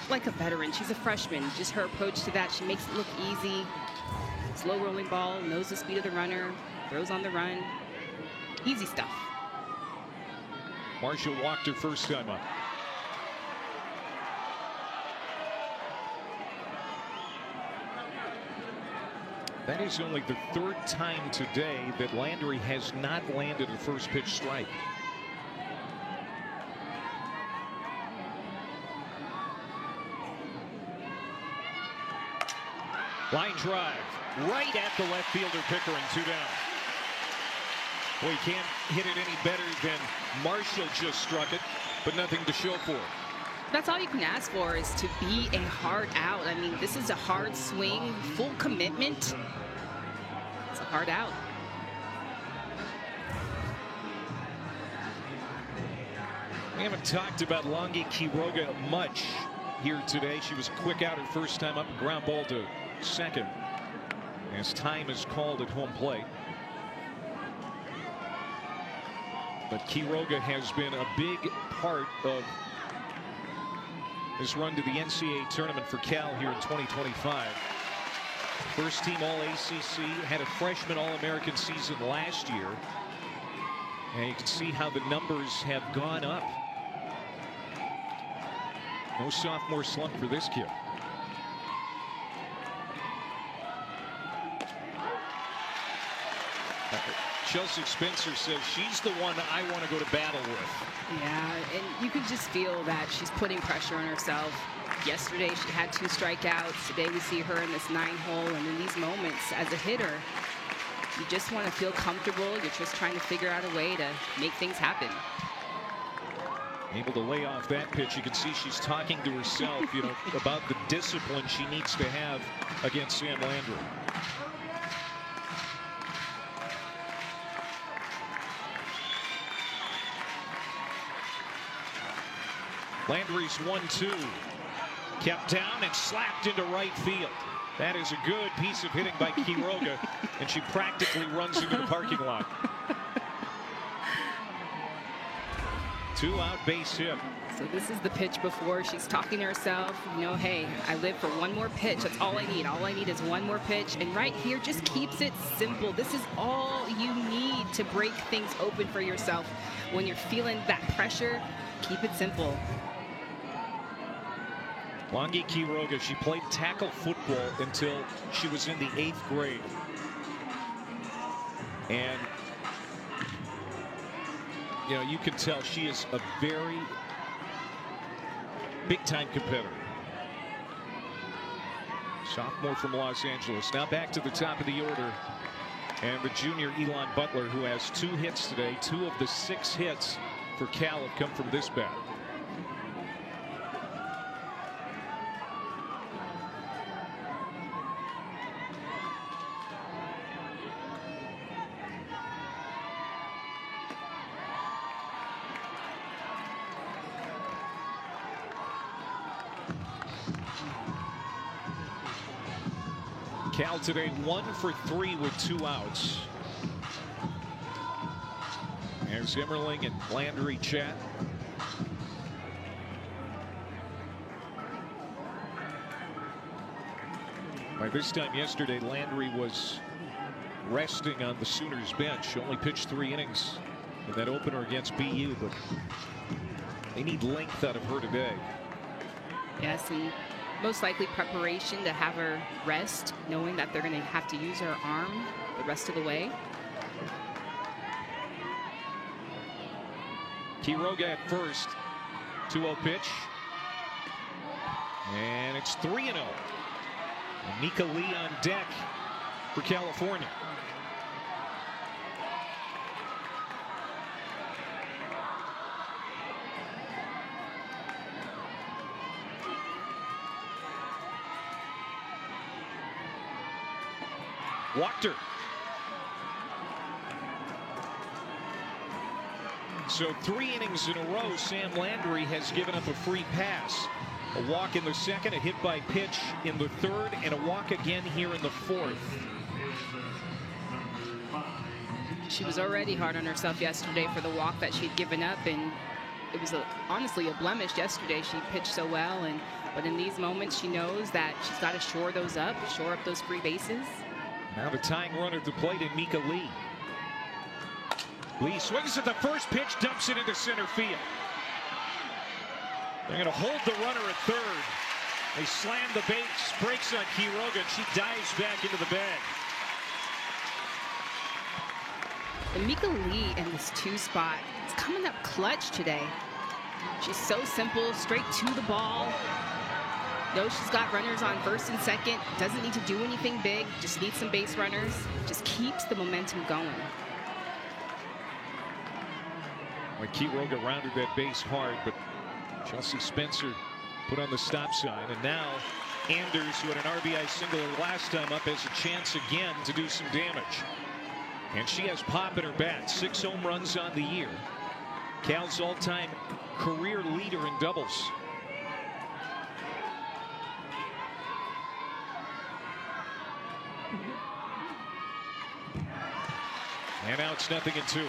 like a veteran. She's a freshman. Just her approach to that, she makes it look easy. Slow rolling ball, knows the speed of the runner, throws on the run. Easy stuff. Marshall walked her first time up. That is only the 3rd time today that Landry has not landed a first pitch strike. Line drive right at the left fielder Pickering, 2 down. Well, you can't hit it any better than Marshall just struck it, but nothing to show for it. That's all you can ask for, is to be a hard out. I mean, this is a hard swing, full commitment. It's a hard out. We haven't talked about Langi Quiroga much here today. She was quick out her first time up, and ground ball to second as time is called at home plate. But Quiroga has been a big part of this run to the NCAA tournament for Cal here in 2025. First team All-ACC, had a freshman All-American season last year. And you can see how the numbers have gone up. No sophomore slump for this kid. Chelsea Spencer says she's the one I want to go to battle with. Yeah, and you could just feel that she's putting pressure on herself. Yesterday she had 2 strikeouts. Today we see her in this 9-hole, and in these moments as a hitter, you just want to feel comfortable. You're just trying to figure out a way to make things happen. Able to lay off that pitch. You can see she's talking to herself, about the discipline she needs to have against Sam Landry. Landry's 1-2. Kept down and slapped into right field. That is a good piece of hitting by Quiroga, and she practically runs into the parking lot. 2-out base hit. So this is the pitch before she's talking to herself. Hey, I live for one more pitch. That's all I need. All I need is one more pitch. And right here just keeps it simple. This is all you need to break things open for yourself. When you're feeling that pressure, keep it simple. Langi Quiroga, she played tackle football until she was in the 8th grade. And, you can tell she is a very big-time competitor. Sophomore from Los Angeles. Now back to the top of the order. And the junior Elon Butler, who has 2 hits today. 2 of the 6 hits for Cal have come from this bat. Cal today 1 for 3 with 2 outs. And Zimmerling and Landry chat. By this time yesterday, Landry was resting on the Sooners bench. She only pitched 3 innings in that opener against BU, but they need length out of her today. Yes, and most likely preparation to have her rest, knowing that they're going to have to use her arm the rest of the way. Quiroga at first. 2-0 pitch. And it's 3-0. Mika Lee on deck for California. Walked her. So 3 innings in a row, Sam Landry has given up a free pass. A walk in the 2nd, a hit by pitch in the 3rd, and a walk again here in the 4th. She was already hard on herself yesterday for the walk that she'd given up, and it was honestly a blemish yesterday. She pitched so well, but in these moments she knows that she's got to shore up those free bases. Now the tying runner at the plate in Mika Lee. Lee swings at the first pitch, dumps it into center field. They're going to hold the runner at 3rd. They slam the base, breaks on Quiroga, and she dives back into the bag. And Mika Lee in this 2 spot is coming up clutch today. She's so simple, straight to the ball. Knows she's got runners on 1st and 2nd. Doesn't need to do anything big. Just needs some base runners. Just keeps the momentum going. Quiroga rounded that base hard, but Chelsea Spencer put on the stop sign. And now Anders, who had an RBI single last time up, has a chance again to do some damage. And she has pop in her bat. 6 home runs on the year. Cal's all-time career leader in doubles. And now it's 0-2.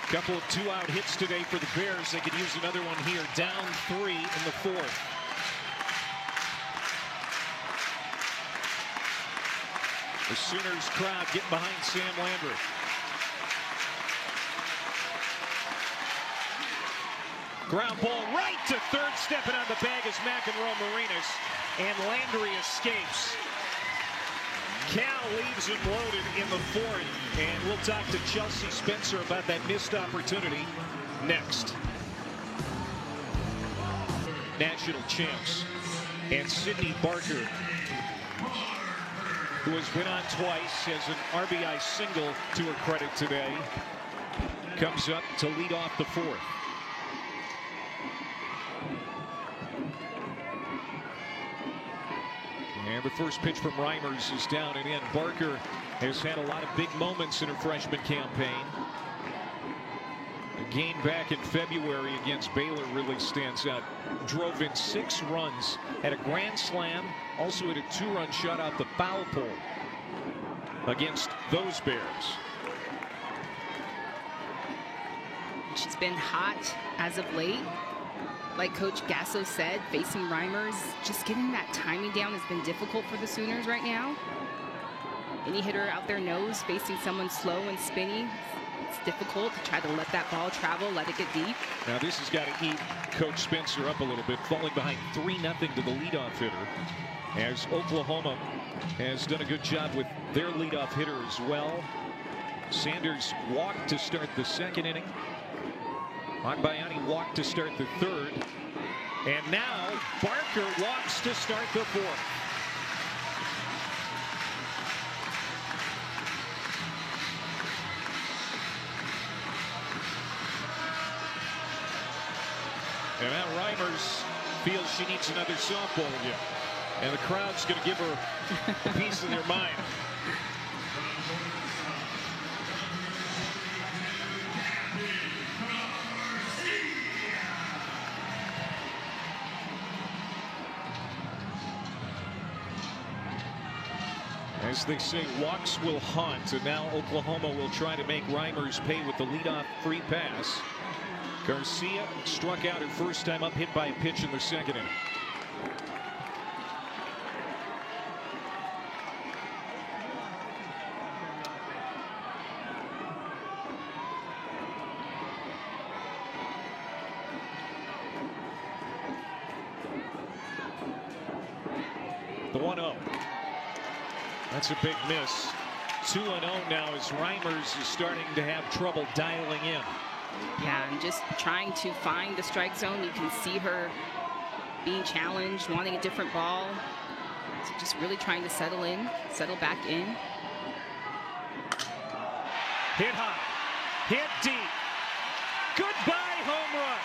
Couple of 2-out hits today for the Bears. They could use another one here. Down 3 in the 4th. The Sooners crowd getting behind Sam Landry. Ground ball right to third. Stepping on the bag is McEnroe Marinas. And Landry escapes. Cal leaves him loaded in the 4th, and we'll talk to Chelsea Spencer about that missed opportunity next. National champs and Sydney Barker, who has been on twice, has an RBI single to her credit today, comes up to lead off the 4th. And the first pitch from Reimers is down and in. Barker has had a lot of big moments in her freshman campaign. The game back in February against Baylor really stands out. Drove in 6 runs, had a grand slam, also had a 2-run shot out the foul pole against those Bears. She's been hot as of late. Like Coach Gasso said, facing Reimers, just getting that timing down has been difficult for the Sooners right now. Any hitter out there knows facing someone slow and spinny, it's difficult to try to let that ball travel, let it get deep. Now this has got to eat Coach Spencer up a little bit, falling behind 3-0 to the leadoff hitter, as Oklahoma has done a good job with their leadoff hitter as well. Sanders walked to start the 2nd inning. Agbayani walked to start the 3rd. And now Barker walks to start the 4th. And now Reimers feels she needs another softball again. And the crowd's going to give her a piece of their mind. As they say, walks will haunt, and now Oklahoma will try to make Reimers pay with the leadoff free pass. Garcia struck out her first time up, hit by a pitch in the 2nd inning. The 1-0. That's a big miss. 2-0 now as Reimers is starting to have trouble dialing in. Yeah, and just trying to find the strike zone. You can see her being challenged, wanting a different ball. So just really trying to settle back in. Hit high, hit deep. Goodbye home run.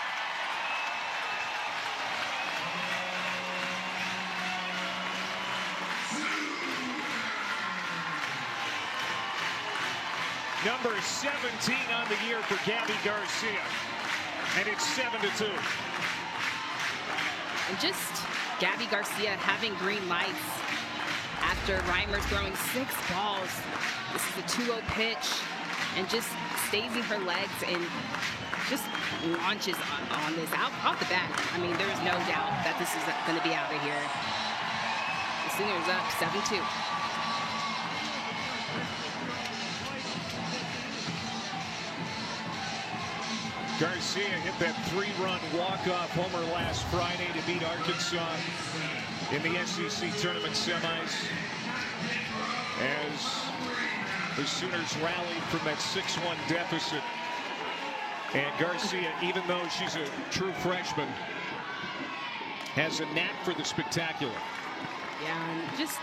Number 17 on the year for Gabby Garcia. And it's 7-2. And just Gabby Garcia having green lights after Reimers throwing 6 balls. This is a 2-0 pitch and just stays in her legs and just launches on this off the bat. I mean, there's no doubt that this is going to be out of here. The Sooners up 7-2. Garcia hit that 3-run walk-off homer last Friday to beat Arkansas in the SEC tournament semis, as the Sooners rallied from that 6-1 deficit. And Garcia, even though she's a true freshman, has a knack for the spectacular. Yeah, and just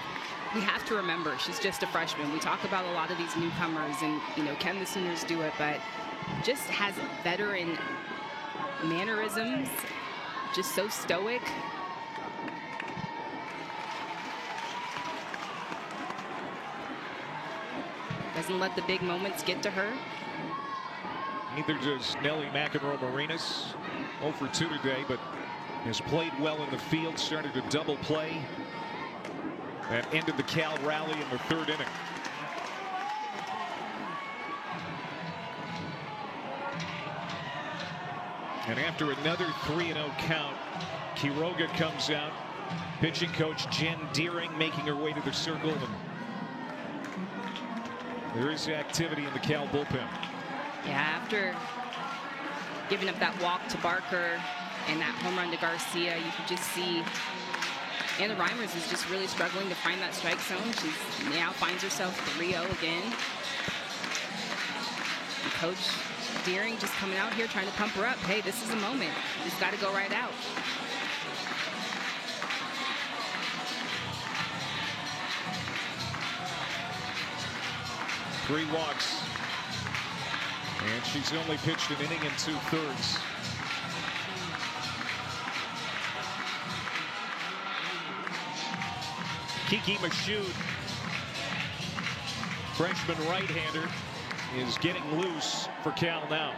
we have to remember she's just a freshman. We talk about a lot of these newcomers, and can the Sooners do it? But just has veteran mannerisms, just so stoic. Doesn't let the big moments get to her. Neither does Nellie McEnroe-Marinas. 0 for 2 today, but has played well in the field, started to double play. That ended the Cal rally in the 3rd inning. And after another 3-0 count, Quiroga comes out. Pitching coach Jen Deering making her way to the circle. And there is activity in the Cal bullpen. Yeah, after giving up that walk to Barker and that home run to Garcia, you could just see Anna Reimers is just really struggling to find that strike zone. She now finds herself 3-0 again. And Coach Deering just coming out here trying to pump her up. Hey, this is a moment. You just got to go right out. Three walks. And she's only pitched an inning and 2/3. Kiki Mashoud, freshman right-hander, is getting loose for Cal now.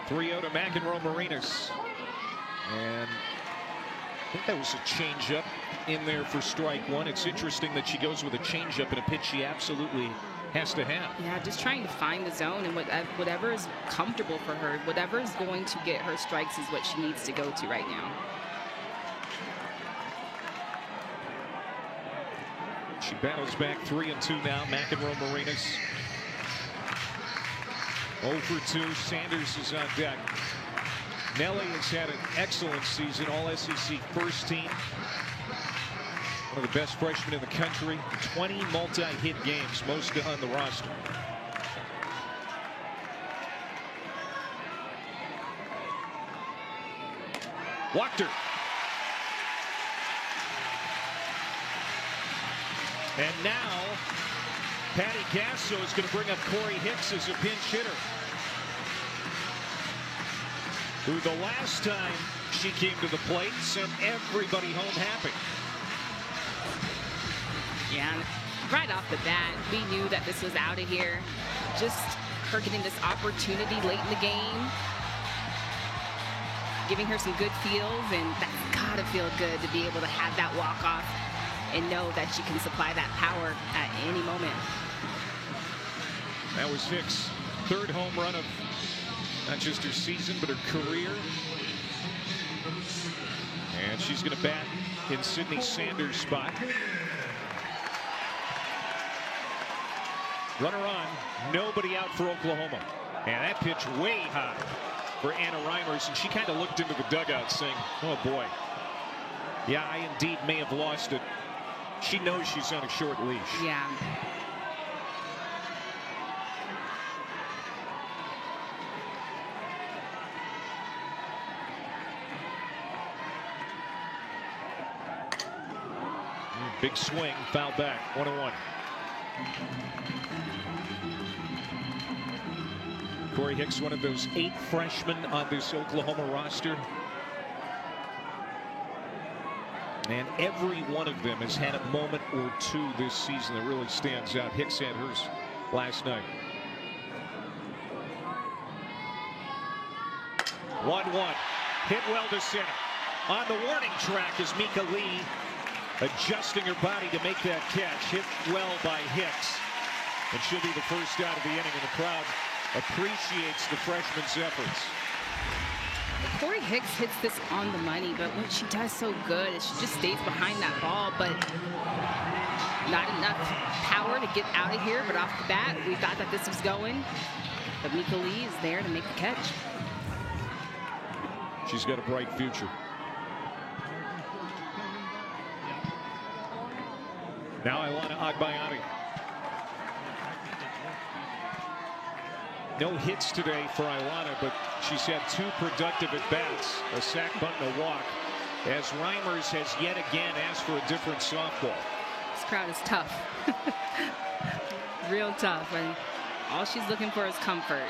.3-0 to McEnroe-Marinas. And I think that was a changeup in there for strike one. It's interesting that she goes with a changeup and a pitch she absolutely has to have. Yeah, just trying to find the zone, and whatever is comfortable for her, whatever is going to get her strikes is what she needs to go to right now. She battles back 3-2 now. McEnroe-Marinas 0 for 2. Sanders is on deck. Nellie has had an excellent season, all SEC first team. One of the best freshmen in the country. 20 multi-hit games, most on the roster. Walked her. And now, Patty Gasso is going to bring up Corey Hicks as a pinch hitter, who the last time she came to the plate sent everybody home happy. Yeah, right off the bat, we knew that this was out of here. Just her getting this opportunity late in the game, giving her some good feels, and that's gotta feel good to be able to have that walk-off and know that she can supply that power at any moment. That was Hicks' 3rd home run of not just her season, but her career. And she's going to bat in Sydney Sanders' spot. Runner on, nobody out for Oklahoma. And that pitch way high for Anna Reimers, and she kind of looked into the dugout saying, oh boy, yeah, I indeed may have lost it. She knows she's on a short leash. Yeah. Big swing, foul back, 1-1. Corey Hicks, one of those 8 freshmen on this Oklahoma roster. And every one of them has had a moment or two this season that really stands out. Hicks had hers last night. 1-1. Hit well to center. On the warning track is Mika Lee, adjusting her body to make that catch. Hit well by Hicks. And she'll be the first out of the inning, and the crowd appreciates the freshman's efforts. Corey Hicks hits this on the money, but what she does so good is she just stays behind that ball, but not enough power to get out of here. But off the bat, we thought that this was going, but Mika Lee is there to make the catch. She's got a bright future. Now Ilana Agbayani. No hits today for Ilana, but She's had 2 productive at-bats, a sac bunt and a walk, as Reimers has yet again asked for a different softball. This crowd is tough. Real tough, and all she's looking for is comfort.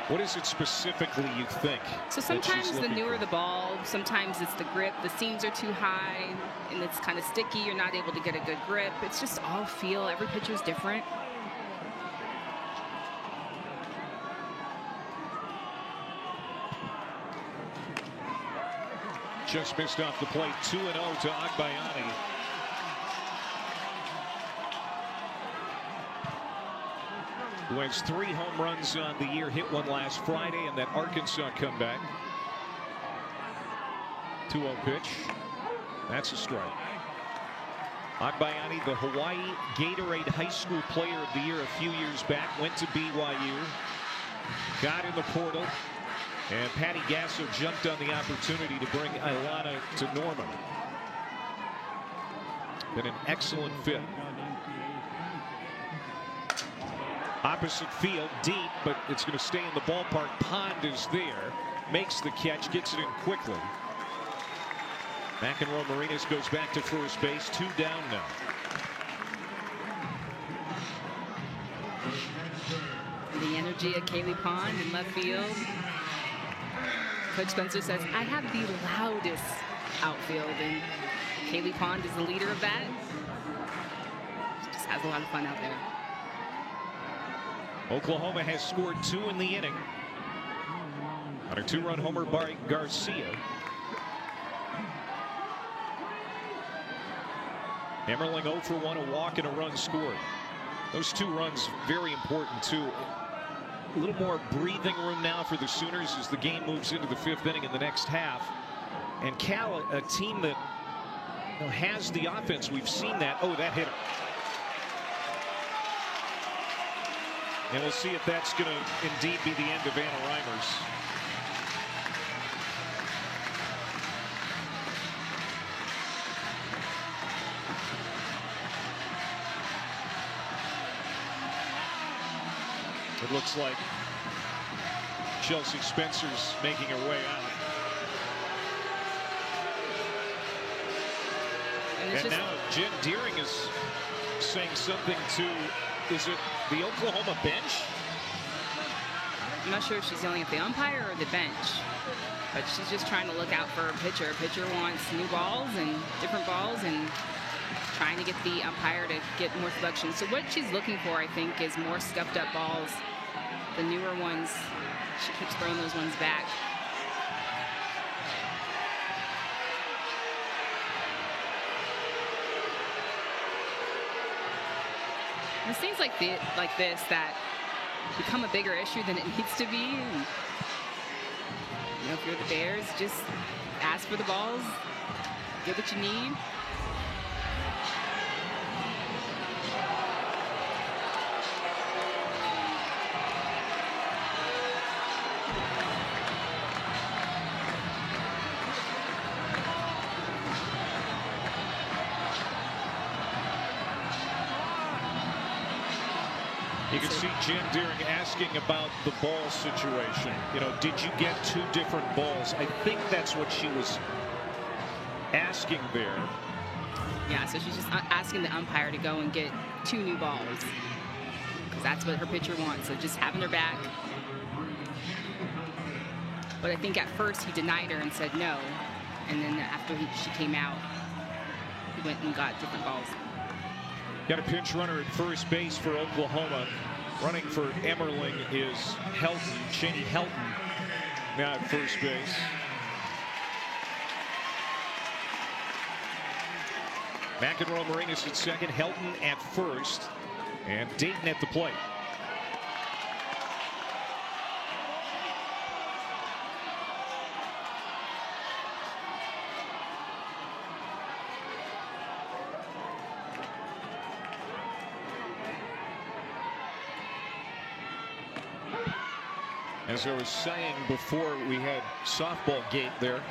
What is it specifically you think? So sometimes the newer the ball, sometimes it's the grip. The seams are too high, and it's kind of sticky. You're not able to get a good grip. It's just all feel. Every pitcher is different. Just missed off the plate. 2-0 to Agbayani. Who has 3 home runs on the year, hit one last Friday, and that Arkansas comeback. 2-0 pitch. That's a strike. Agbayani, the Hawaii Gatorade High School Player of the Year a few years back, went to BYU, got in the portal, and Patty Gasso jumped on the opportunity to bring Ilana to Norman. Been an excellent fit. Opposite field, deep, but it's going to stay in the ballpark. Pond is there, makes the catch, gets it in quickly. McEnroe Marinas goes back to first base, 2 down now. The energy of Kaylee Pond in left field. Coach Spencer says, I have the loudest outfield, and Kaylee Pond is the leader of that. She just has a lot of fun out there. Oklahoma has scored 2 in the inning on a 2-run homer by Garcia. Emmerling 0 for 1, a walk and a run scored. Those 2 runs very important too. A little more breathing room now for the Sooners as the game moves into the 5th inning in the next half. And Cal, a team that has the offense. We've seen that. Oh, that hit her. And we'll see if that's going to indeed be the end of Anna Reimers. It looks like Chelsea Spencer's making her way out. And now Jen Deering is saying something to, is it the Oklahoma bench? I'm not sure if she's yelling at the umpire or the bench, but she's just trying to look out for her pitcher. Her pitcher wants new balls and different balls and trying to get the umpire to get more selection. So what she's looking for, I think, is more scuffed up balls. The newer ones, she keeps throwing those ones back. And it seems like this that become a bigger issue than it needs to be. And, if you're the Bears, just ask for the balls, get what you need. You can see Jen Deering asking about the ball situation. Did you get 2 different balls? I think that's what she was asking there. Yeah, so she's just asking the umpire to go and get 2 new balls, because that's what her pitcher wants. So just having her back. But I think at first he denied her and said no, and then after she came out, he went and got different balls. Got a pinch runner at first base for Oklahoma. Running for Emmerling is Helton, Cheney Helton, now at first base. McEnroe Marinas at second, Helton at first, and Dayton at the plate. As I was saying before we had softball gate there,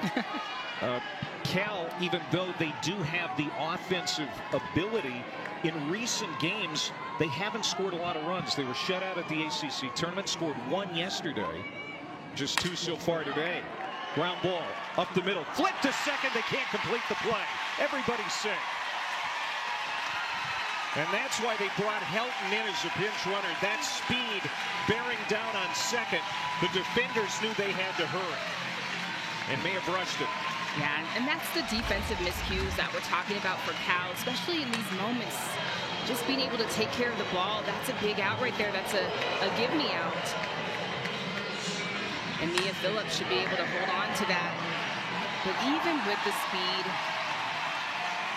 Cal, even though they do have the offensive ability, in recent games, they haven't scored a lot of runs. They were shut out at the ACC tournament, scored 1 yesterday. just 2 so far today. Ground ball up the middle, flip to second. They can't complete the play. Everybody's safe. And that's why they brought Helton in as a pinch runner. That speed bearing down on second. The defenders knew they had to hurry and may have rushed it. Yeah, and that's the defensive miscues that we're talking about for Cal, especially in these moments. Just being able to take care of the ball, that's a big out right there. That's a give me out. And Mia Phillips should be able to hold on to that. But even with the speed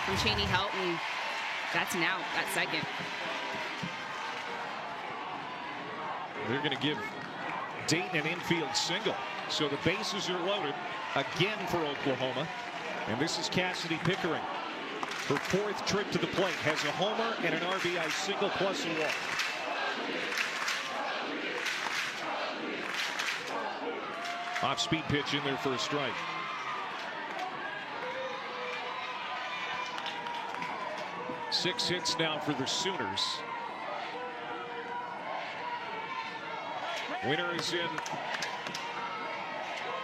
from Cheney Helton, that's an out, that second. They're going to give Dayton an infield single. So the bases are loaded again for Oklahoma. And this is Cassidy Pickering. Her 4th trip to the plate, has a homer and an RBI single plus a walk. Off-speed pitch in there for a strike. Six hits now for the Sooners. Winner is in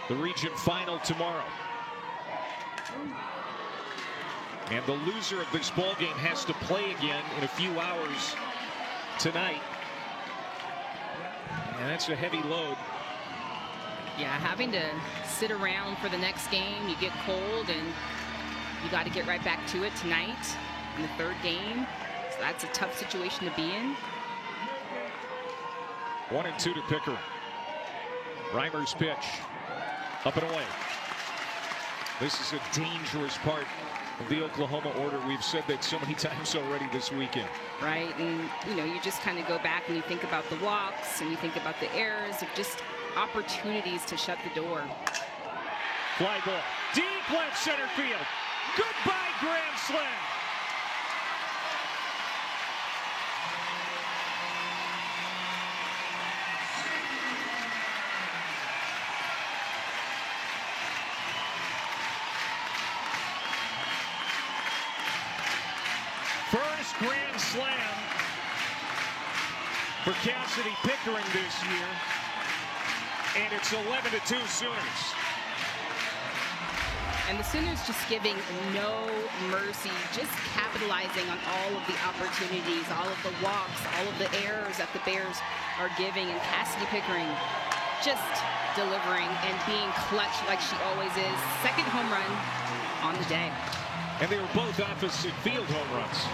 the region final tomorrow. And the loser of this ball game has to play again in a few hours tonight. And that's a heavy load. Yeah, having to sit around for the next game, you get cold and you got to get right back to it tonight in the 3rd game. So that's a tough situation to be in. 1-2 to Pickering. Reimer's pitch. Up and away. This is a dangerous part of the Oklahoma order. We've said that so many times already this weekend. Right, and you just kind of go back and you think about the walks and you think about the errors of just opportunities to shut the door. Fly ball, deep left center field. Goodbye grand slam. First grand slam for Cassidy Pickering this year. And it's 11-2 Sooners. And the Sooners just giving no mercy, just capitalizing on all of the opportunities, all of the walks, all of the errors that the Bears are giving. And Cassidy Pickering just delivering and being clutch like she always is. 2nd home run on the day. And they were both opposite field home runs.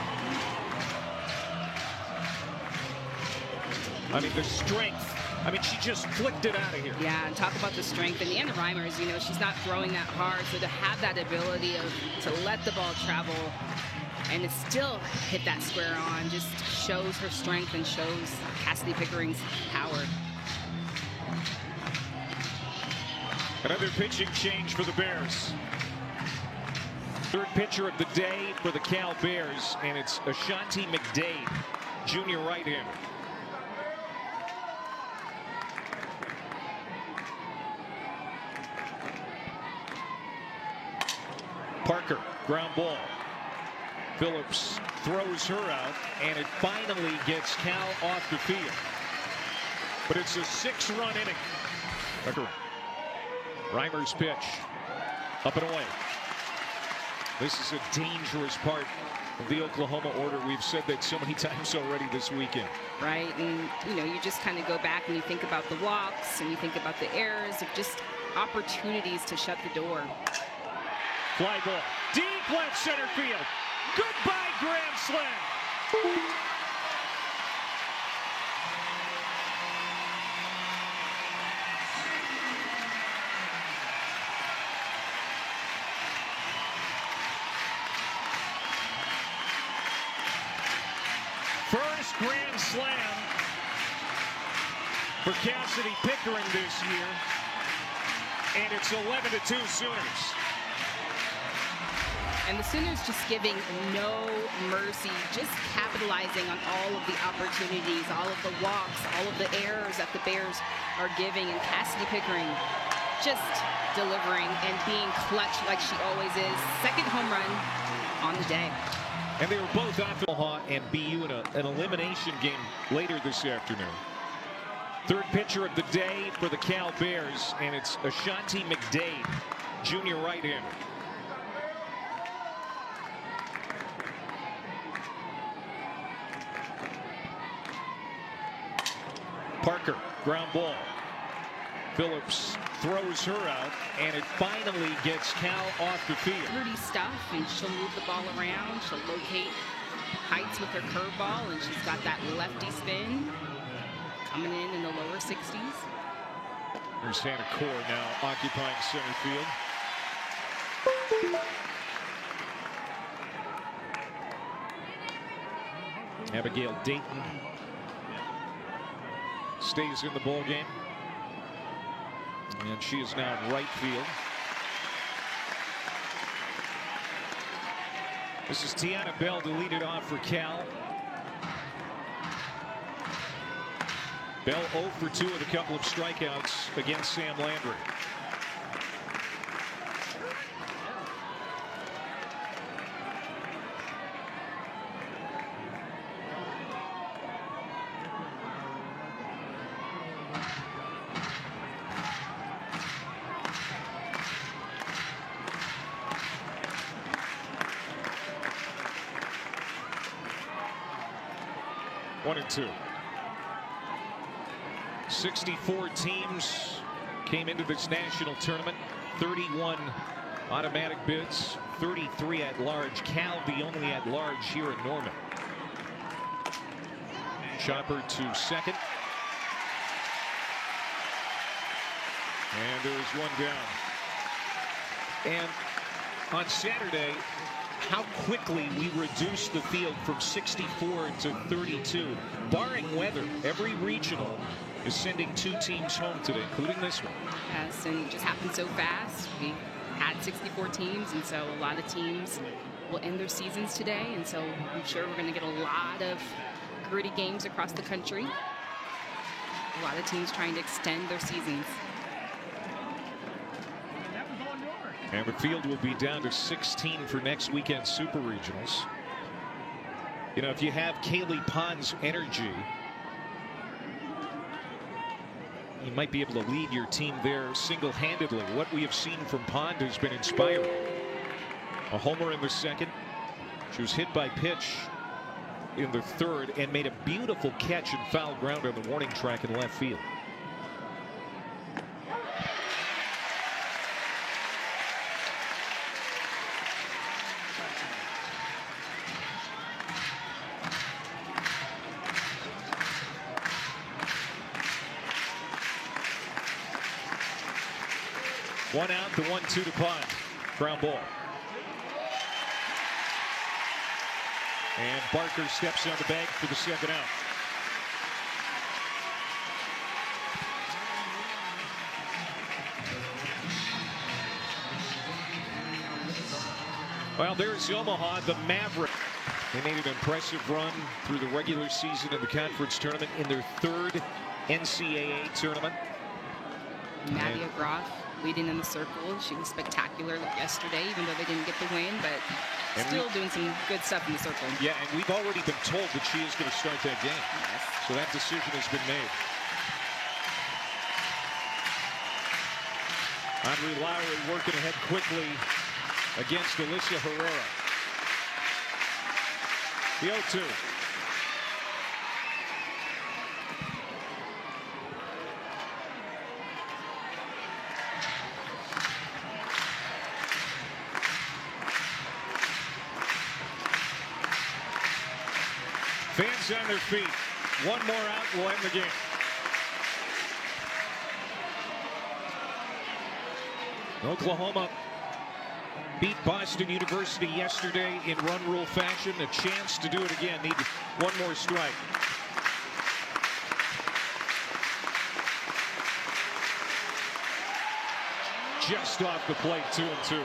I mean, the strength. I mean, she just flicked it out of here. Yeah, and talk about the strength. And Anna Reimers, she's not throwing that hard. So to have that ability to let the ball travel and to still hit that square on just shows her strength and shows Cassidy Pickering's power. Another pitching change for the Bears. 3rd pitcher of the day for the Cal Bears, and it's Ashanti McDade, junior right-hander. Parker, ground ball. Phillips throws her out, and it finally gets Cal off the field. But it's a 6-run inning. Parker. Reimer's pitch. Up and away. This is a dangerous part of the Oklahoma order. We've said that so many times already this weekend. Right, and you just kind of go back and you think about the walks and you think about the errors of just opportunities to shut the door. Fly ball, deep left center field. Goodbye grand slam. First grand slam for Cassidy Pickering this year. And it's 11-2 Sooners. And the Sooners just giving no mercy, just capitalizing on all of the opportunities, all of the walks, all of the errors that the Bears are giving. And Cassidy Pickering just delivering and being clutch like she always is. 2nd home run on the day. And they were both off Omaha and BU in an elimination game later this afternoon. Third pitcher of the day for the Cal Bears, and it's Ashanti McDade, junior right-hander. Parker, ground ball. Phillips throws her out, and it finally gets Cal off the field. Pretty stuff, and she'll move the ball around. She'll locate heights with her curveball, and she's got that lefty spin coming in the lower 60s. Here's Hannah Core now occupying center field. Abigail Dayton stays in the ball game, and she is now in right field. This is Tiana Bell to lead it off for Cal. Bell 0 for 2 with a couple of strikeouts against Sam Landry. One and two. 64 teams came into this national tournament. 31 automatic bids, 33 at large. Cal the only at large here in Norman. Chopper to second. And there's one down. And on Saturday, how quickly we reduced the field from 64 to 32. Barring weather, every regional is sending 2 teams home today, including this one. Yes, and it just happened so fast. We had 64 teams, and so a lot of teams will end their seasons today, and so I'm sure we're going to get a lot of gritty games across the country. A lot of teams trying to extend their seasons. And the field will be down to 16 for next weekend's Super Regionals. You know, if you have Kaylee Pond's energy, you might be able to lead your team there single-handedly. What we have seen from Pond has been inspiring. A homer in the second. She was hit by pitch in the third and made a beautiful catch and foul ground on the warning track in left field. One out, the 1-2 to Pond. Ground ball. And Barker steps on the bag for the second out. Well, there's Omaha, the Maverick. They made an impressive run through the regular season in the conference tournament in their 3rd NCAA tournament. Nadia Groff leading in the circle. She was spectacular yesterday, even though they didn't get the win, but still doing some good stuff in the circle. Yeah, and we've already been told that she is going to start that game. Yes. So that decision has been made. Andre Lowry working ahead quickly against Alicia Herrera. The 0-2. Fans on their feet. One more out will end the game. Oklahoma beat Boston University yesterday in run rule fashion. A chance to do it again. Need one more strike. Just off the plate, 2-2.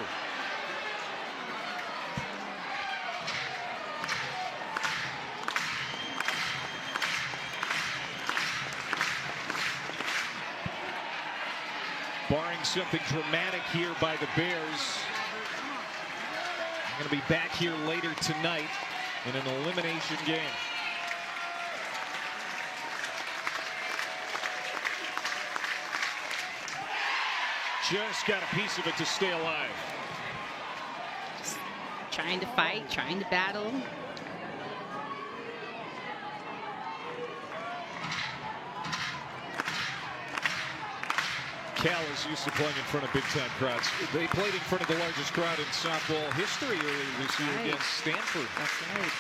Barring something dramatic here by the Bears, going to be back here later tonight in an elimination game. just got a piece of it to stay alive. Just trying to fight, trying to battle. Cal is used to playing in front of big-time crowds. They played in front of the largest crowd in softball history earlier this year against Stanford. That's right.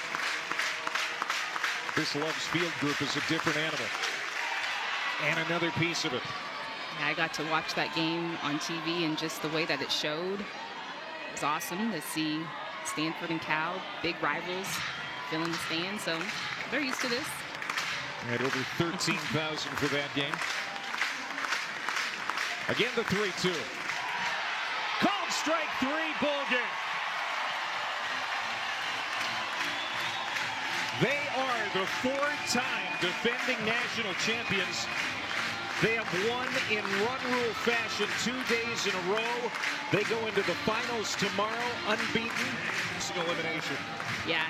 This Love's Field group is a different animal. And another piece of it. I got to watch that game on TV, and just the way that it showed, it was awesome to see Stanford and Cal, big rivals, filling the stands. So they're used to this. Had over 13,000 for that game. Again, the 3-2. Called strike 3, ball game. They are the 4-time defending national champions. They have won in run rule fashion 2 days in a row. They go into the finals tomorrow unbeaten. It's an elimination. Yeah.